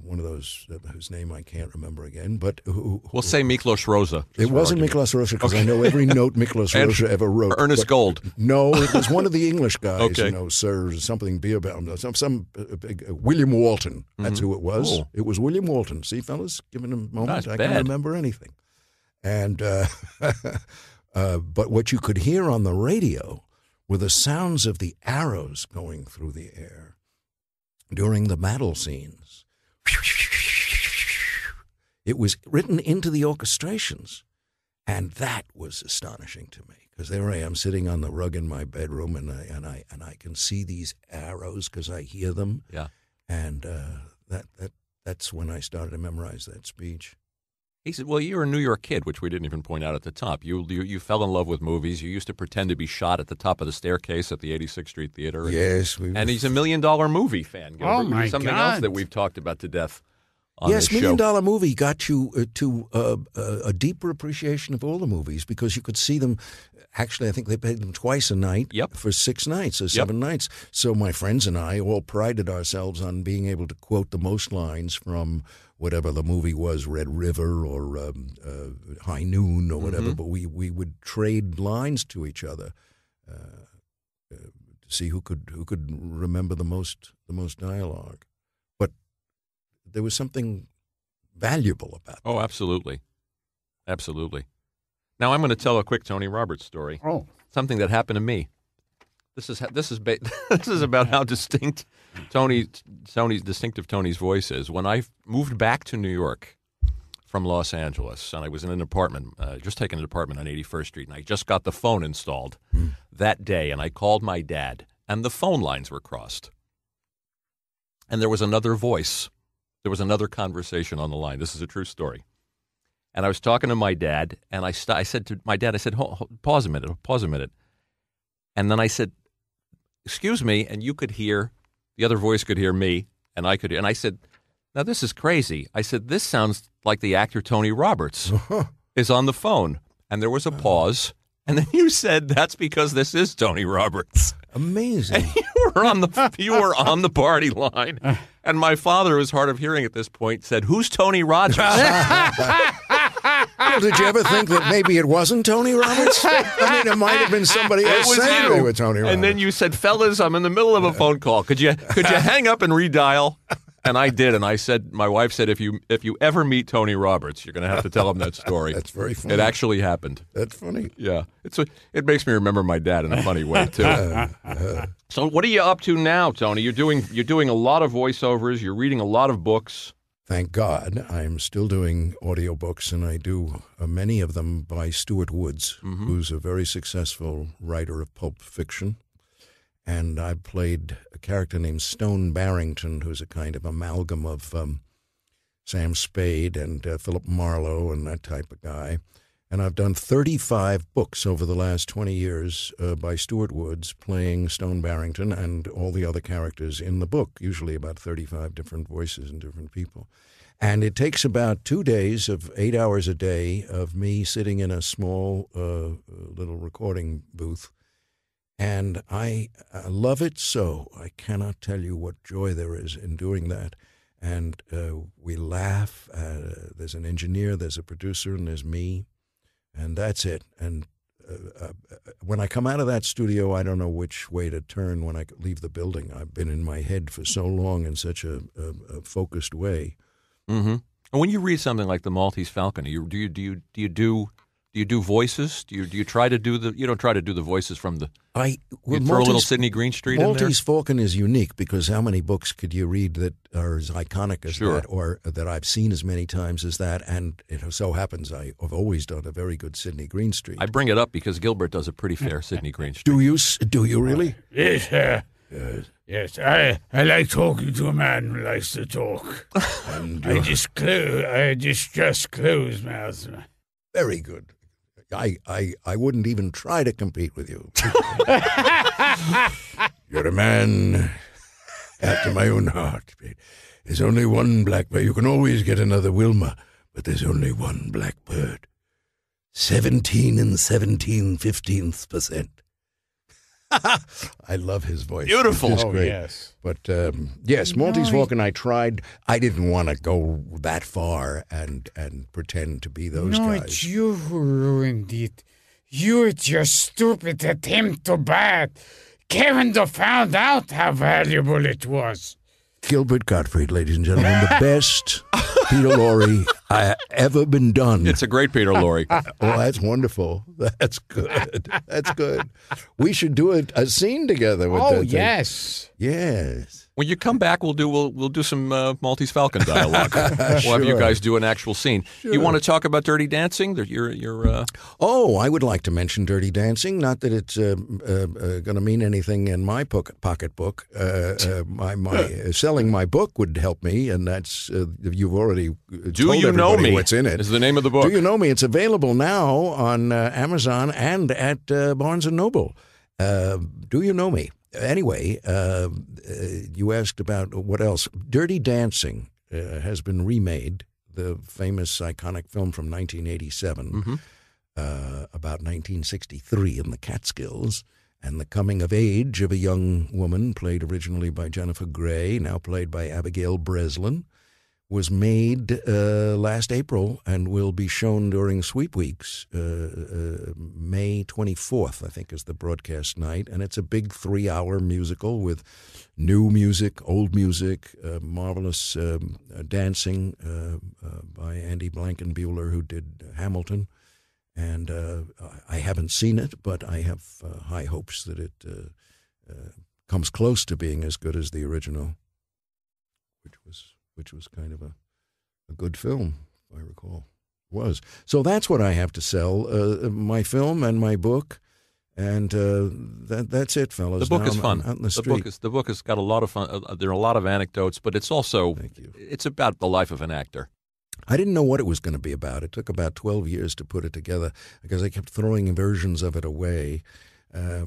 Speaker 2: one of those whose name I can't remember again, but
Speaker 3: we'll say Miklos Rosa.
Speaker 2: It wasn't Miklos Rosa because I know every note Miklos Rosa ever wrote.
Speaker 3: Ernest Gold.
Speaker 2: No, it was one of the English guys.
Speaker 3: Okay.
Speaker 2: Sir something Beerbaum, some William Walton. That's who it was.
Speaker 3: Cool.
Speaker 2: It was William Walton. See, fellas, given a moment, I
Speaker 3: bad.
Speaker 2: can remember anything. And but what you could hear on the radio were the sounds of the arrows going through the air during the battle scenes. It was written into the orchestrations, and that was astonishing to me because there I am sitting on the rug in my bedroom, and I can see these arrows because I hear them.
Speaker 3: Yeah,
Speaker 2: and that's when I started to memorize that speech.
Speaker 3: He said, well, you're a New York kid, which we didn't even point out at the top. You fell in love with movies. You used to pretend to be shot at the top of the staircase at the 86th Street Theater.
Speaker 2: Yes.
Speaker 3: And he's a $1 Million movie fan.
Speaker 1: Oh, my God.
Speaker 3: Something else that we've talked about to death on
Speaker 2: yes,
Speaker 3: this
Speaker 2: $1
Speaker 3: show.
Speaker 2: Million movie got you to a deeper appreciation of all the movies because you could see them. Actually, I think they paid them twice a night for 6 nights or 7 nights. So my friends and I all prided ourselves on being able to quote the most lines from whatever the movie was, Red River or High Noon or whatever. But we would trade lines to each other to see who could remember the most dialogue. But there was something valuable about that.
Speaker 3: Oh, absolutely. Absolutely. Now I'm going to tell a quick Tony Roberts story.
Speaker 1: Oh.
Speaker 3: Something that happened to me. This is about how distinct Tony's voice is. When I moved back to New York from Los Angeles, and I was in an apartment, just taking an apartment on 81st Street, and I just got the phone installed that day, and I called my dad, and the phone lines were crossed. And there was another voice. There was another conversation on the line. This is a true story. And I was talking to my dad, and I said to my dad, I said, pause a minute. And then I said, excuse me, and you could hear, the other voice could hear me, and I could hear. And I said, now this is crazy. I said, this sounds like the actor Tony Roberts is on the phone. And there was a pause, and then you said, that's because this is Tony Roberts.
Speaker 2: Amazing.
Speaker 3: And you were on the party line. And my father, who's hard of hearing at this point, said, who's Tony Rogers?
Speaker 2: Well, did you ever think that maybe it wasn't Tony Roberts? I mean, it might have been somebody else saying they were Tony Roberts.
Speaker 3: And then you said, fellas, I'm in the middle of a phone call. Could you hang up and redial? And I did, and I said, my wife said, if you ever meet Tony Roberts, you're going to have to tell him that story.
Speaker 2: That's very funny.
Speaker 3: It actually happened.
Speaker 2: That's funny.
Speaker 3: Yeah, it makes me remember my dad in a funny way too. So, what are you up to now, Tony? You're doing a lot of voiceovers. You're reading a lot of books.
Speaker 2: Thank God, I'm still doing audiobooks, and I do many of them by Stuart Woods, who's a very successful writer of pulp fiction. And I played a character named Stone Barrington, who's a kind of amalgam of Sam Spade and Philip Marlowe and that type of guy. And I've done 35 books over the last 20 years by Stuart Woods, playing Stone Barrington and all the other characters in the book, usually about 35 different voices and different people. And it takes about 2 days of 8 hours a day of me sitting in a small little recording booth. And I love it so. I cannot tell you what joy there is in doing that. And we laugh. There's an engineer, there's a producer, and there's me. And that's it. And when I come out of that studio, I don't know which way to turn when I leave the building. I've been in my head for so long in such a focused way.
Speaker 3: Mm-hmm. And when you read something like The Maltese Falcon, do you do you do voices? Do you try to do the? You don't try to do the voices from the.
Speaker 2: You
Speaker 3: throw a little Sidney Greenstreet in there.
Speaker 2: Maltese Falcon is unique because how many books could you read that are as iconic as that, or that I've seen as many times as that? And it so happens I've always done a very good Sidney Greenstreet.
Speaker 3: I bring it up because Gilbert does a pretty fair Sidney Greenstreet.
Speaker 2: Do you really?
Speaker 7: Yes, yes. I like talking to a man who likes to talk.
Speaker 2: And
Speaker 7: I just close mouth.
Speaker 2: Very good. I wouldn't even try to compete with you. You're a man after my own heart. There's only one blackbird. You can always get another Wilma, but there's only one blackbird. 17 15%. I love his voice.
Speaker 3: Beautiful.
Speaker 2: It's great.
Speaker 7: Yes.
Speaker 2: But yes, Maltese Falcon, I tried. I didn't want to go that far and pretend to be those
Speaker 1: No,
Speaker 2: guys.
Speaker 1: it's you who ruined it. You with your stupid attempt to bat. Kevin found out how valuable it was.
Speaker 2: Gilbert Gottfried, ladies and gentlemen, the best Peter Lorre ever been done.
Speaker 3: It's a great Peter Lorre.
Speaker 2: Oh, that's wonderful. That's good. That's good. We should do a scene together with that thing.
Speaker 1: Yes.
Speaker 2: Yes.
Speaker 3: When you come back, we'll do some Maltese Falcon dialogue. We'll have you guys do an actual scene.
Speaker 2: Sure.
Speaker 3: You want to talk about Dirty Dancing?
Speaker 2: Oh, I would like to mention Dirty Dancing. Not that it's going to mean anything in my pocketbook. My selling my book would help me, and that's you've already
Speaker 3: Do
Speaker 2: told
Speaker 3: You Know
Speaker 2: everybody
Speaker 3: Me?
Speaker 2: what's in it.
Speaker 3: Is the name of the book.
Speaker 2: Do You Know Me? It's available now on Amazon and at Barnes & Noble. Do You Know Me? Anyway, you asked about what else. Dirty Dancing has been remade, the famous iconic film from 1987, about 1963 in the Catskills, and the coming of age of a young woman, played originally by Jennifer Grey, now played by Abigail Breslin, was made last April and will be shown during Sweep Weeks. May 24th, I think, is the broadcast night. And it's a big 3-hour musical with new music, old music, marvelous dancing by Andy Blankenbuehler, who did Hamilton. And I haven't seen it, but I have high hopes that it comes close to being as good as the original, which was kind of a good film, if I recall. Was. So that's what I have to sell, my film and my book, and that's it, fellas.
Speaker 3: The book is fun.
Speaker 2: Out in the
Speaker 3: book has got a lot of fun. There are a lot of anecdotes, but it's also it's about the life of an actor.
Speaker 2: I didn't know what it was going to be about. It took about 12 years to put it together because I kept throwing versions of it away. I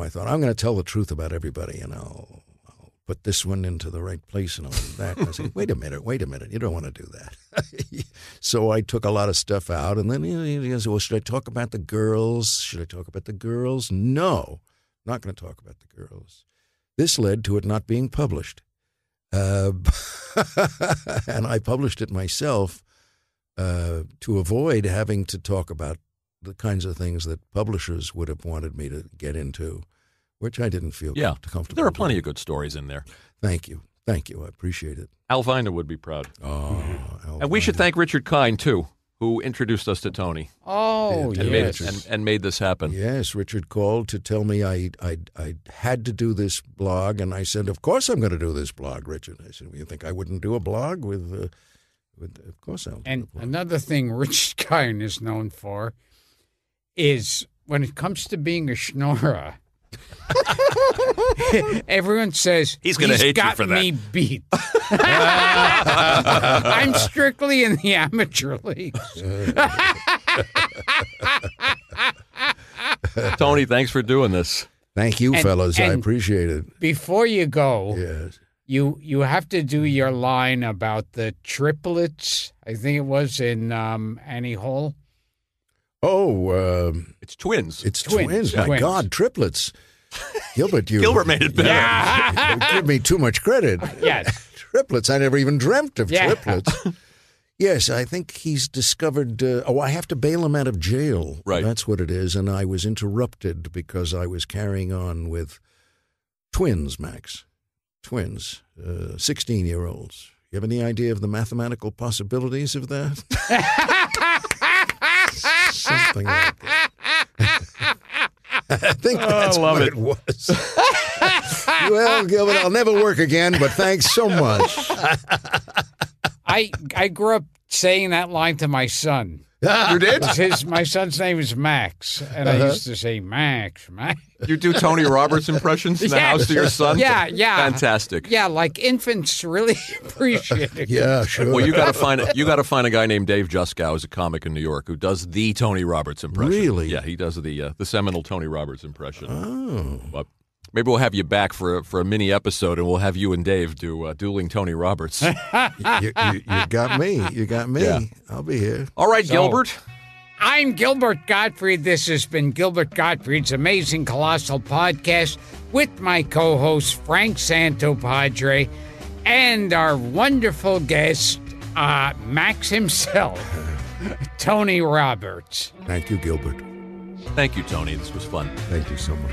Speaker 2: thought, I'm going to tell the truth about everybody, and I'll put this one into the right place and all that. And I said, wait a minute, you don't want to do that. So I took a lot of stuff out, and then he goes, well, should I talk about the girls? No, not going to talk about the girls. This led to it not being published. And I published it myself to avoid having to talk about the kinds of things that publishers would have wanted me to get into, which I didn't feel comfortable.
Speaker 3: There are plenty of good stories in there.
Speaker 2: Thank you. I appreciate it.
Speaker 3: Alvina would be proud.
Speaker 2: Oh,
Speaker 3: and we should thank Richard Kind, too, who introduced us to Tony.
Speaker 1: Oh, yes.
Speaker 3: And made this happen.
Speaker 2: Yes, Richard called to tell me I had to do this blog, and I said, of course I'm going to do this blog, Richard. I said, well, you think I wouldn't do a blog with of course I'll do
Speaker 1: And
Speaker 2: a blog.
Speaker 1: another thing Richard Kine is known for is when it comes to being a schnorrer, everyone says
Speaker 3: he's going to hate you for that.
Speaker 1: Me beat. I'm strictly in the amateur leagues.
Speaker 3: Tony, thanks for doing this.
Speaker 2: Thank you, fellas. I appreciate it.
Speaker 1: Before you go,
Speaker 2: yes,
Speaker 1: you have to do your line about the triplets. I think it was in Annie Hall.
Speaker 2: Oh,
Speaker 3: it's twins.
Speaker 2: It's twins. My God, triplets. Gilbert
Speaker 3: made it better.
Speaker 2: Yeah. Give me too much credit.
Speaker 1: Yes.
Speaker 2: Triplets. I never even dreamt of triplets. Yes, I think he's discovered. I have to bail him out of jail.
Speaker 3: Right.
Speaker 2: That's what it is. And I was interrupted because I was carrying on with twins, Max. Twins. 16-year-olds. You have any idea of the mathematical possibilities of that? something like that. I think that's what it was. Well, Gilbert, I'll never work again, but thanks so much.
Speaker 1: I grew up saying that line to my son.
Speaker 3: You did?
Speaker 1: My son's name is Max, and I used to say, Max.
Speaker 3: You do Tony Roberts impressions in the house to your son?
Speaker 1: Yeah.
Speaker 3: Fantastic.
Speaker 1: Yeah, like infants really appreciate it.
Speaker 2: Yeah, sure.
Speaker 3: Well, you got to find a guy named Dave Juskow, who's a comic in New York, who does the Tony Roberts impression.
Speaker 2: Really?
Speaker 3: Yeah, he does the seminal Tony Roberts impression.
Speaker 2: Oh.
Speaker 3: But maybe we'll have you back for a mini episode, and we'll have you and Dave do dueling Tony Roberts.
Speaker 2: You got me. You got me.
Speaker 3: Yeah.
Speaker 2: I'll be here.
Speaker 3: All right, Gilbert.
Speaker 1: I'm Gilbert Gottfried. This has been Gilbert Gottfried's Amazing Colossal Podcast with my co-host, Frank Santopadre, and our wonderful guest, Max himself, Tony Roberts.
Speaker 2: Thank you, Gilbert.
Speaker 3: Thank you, Tony. This was fun.
Speaker 2: Thank you so much.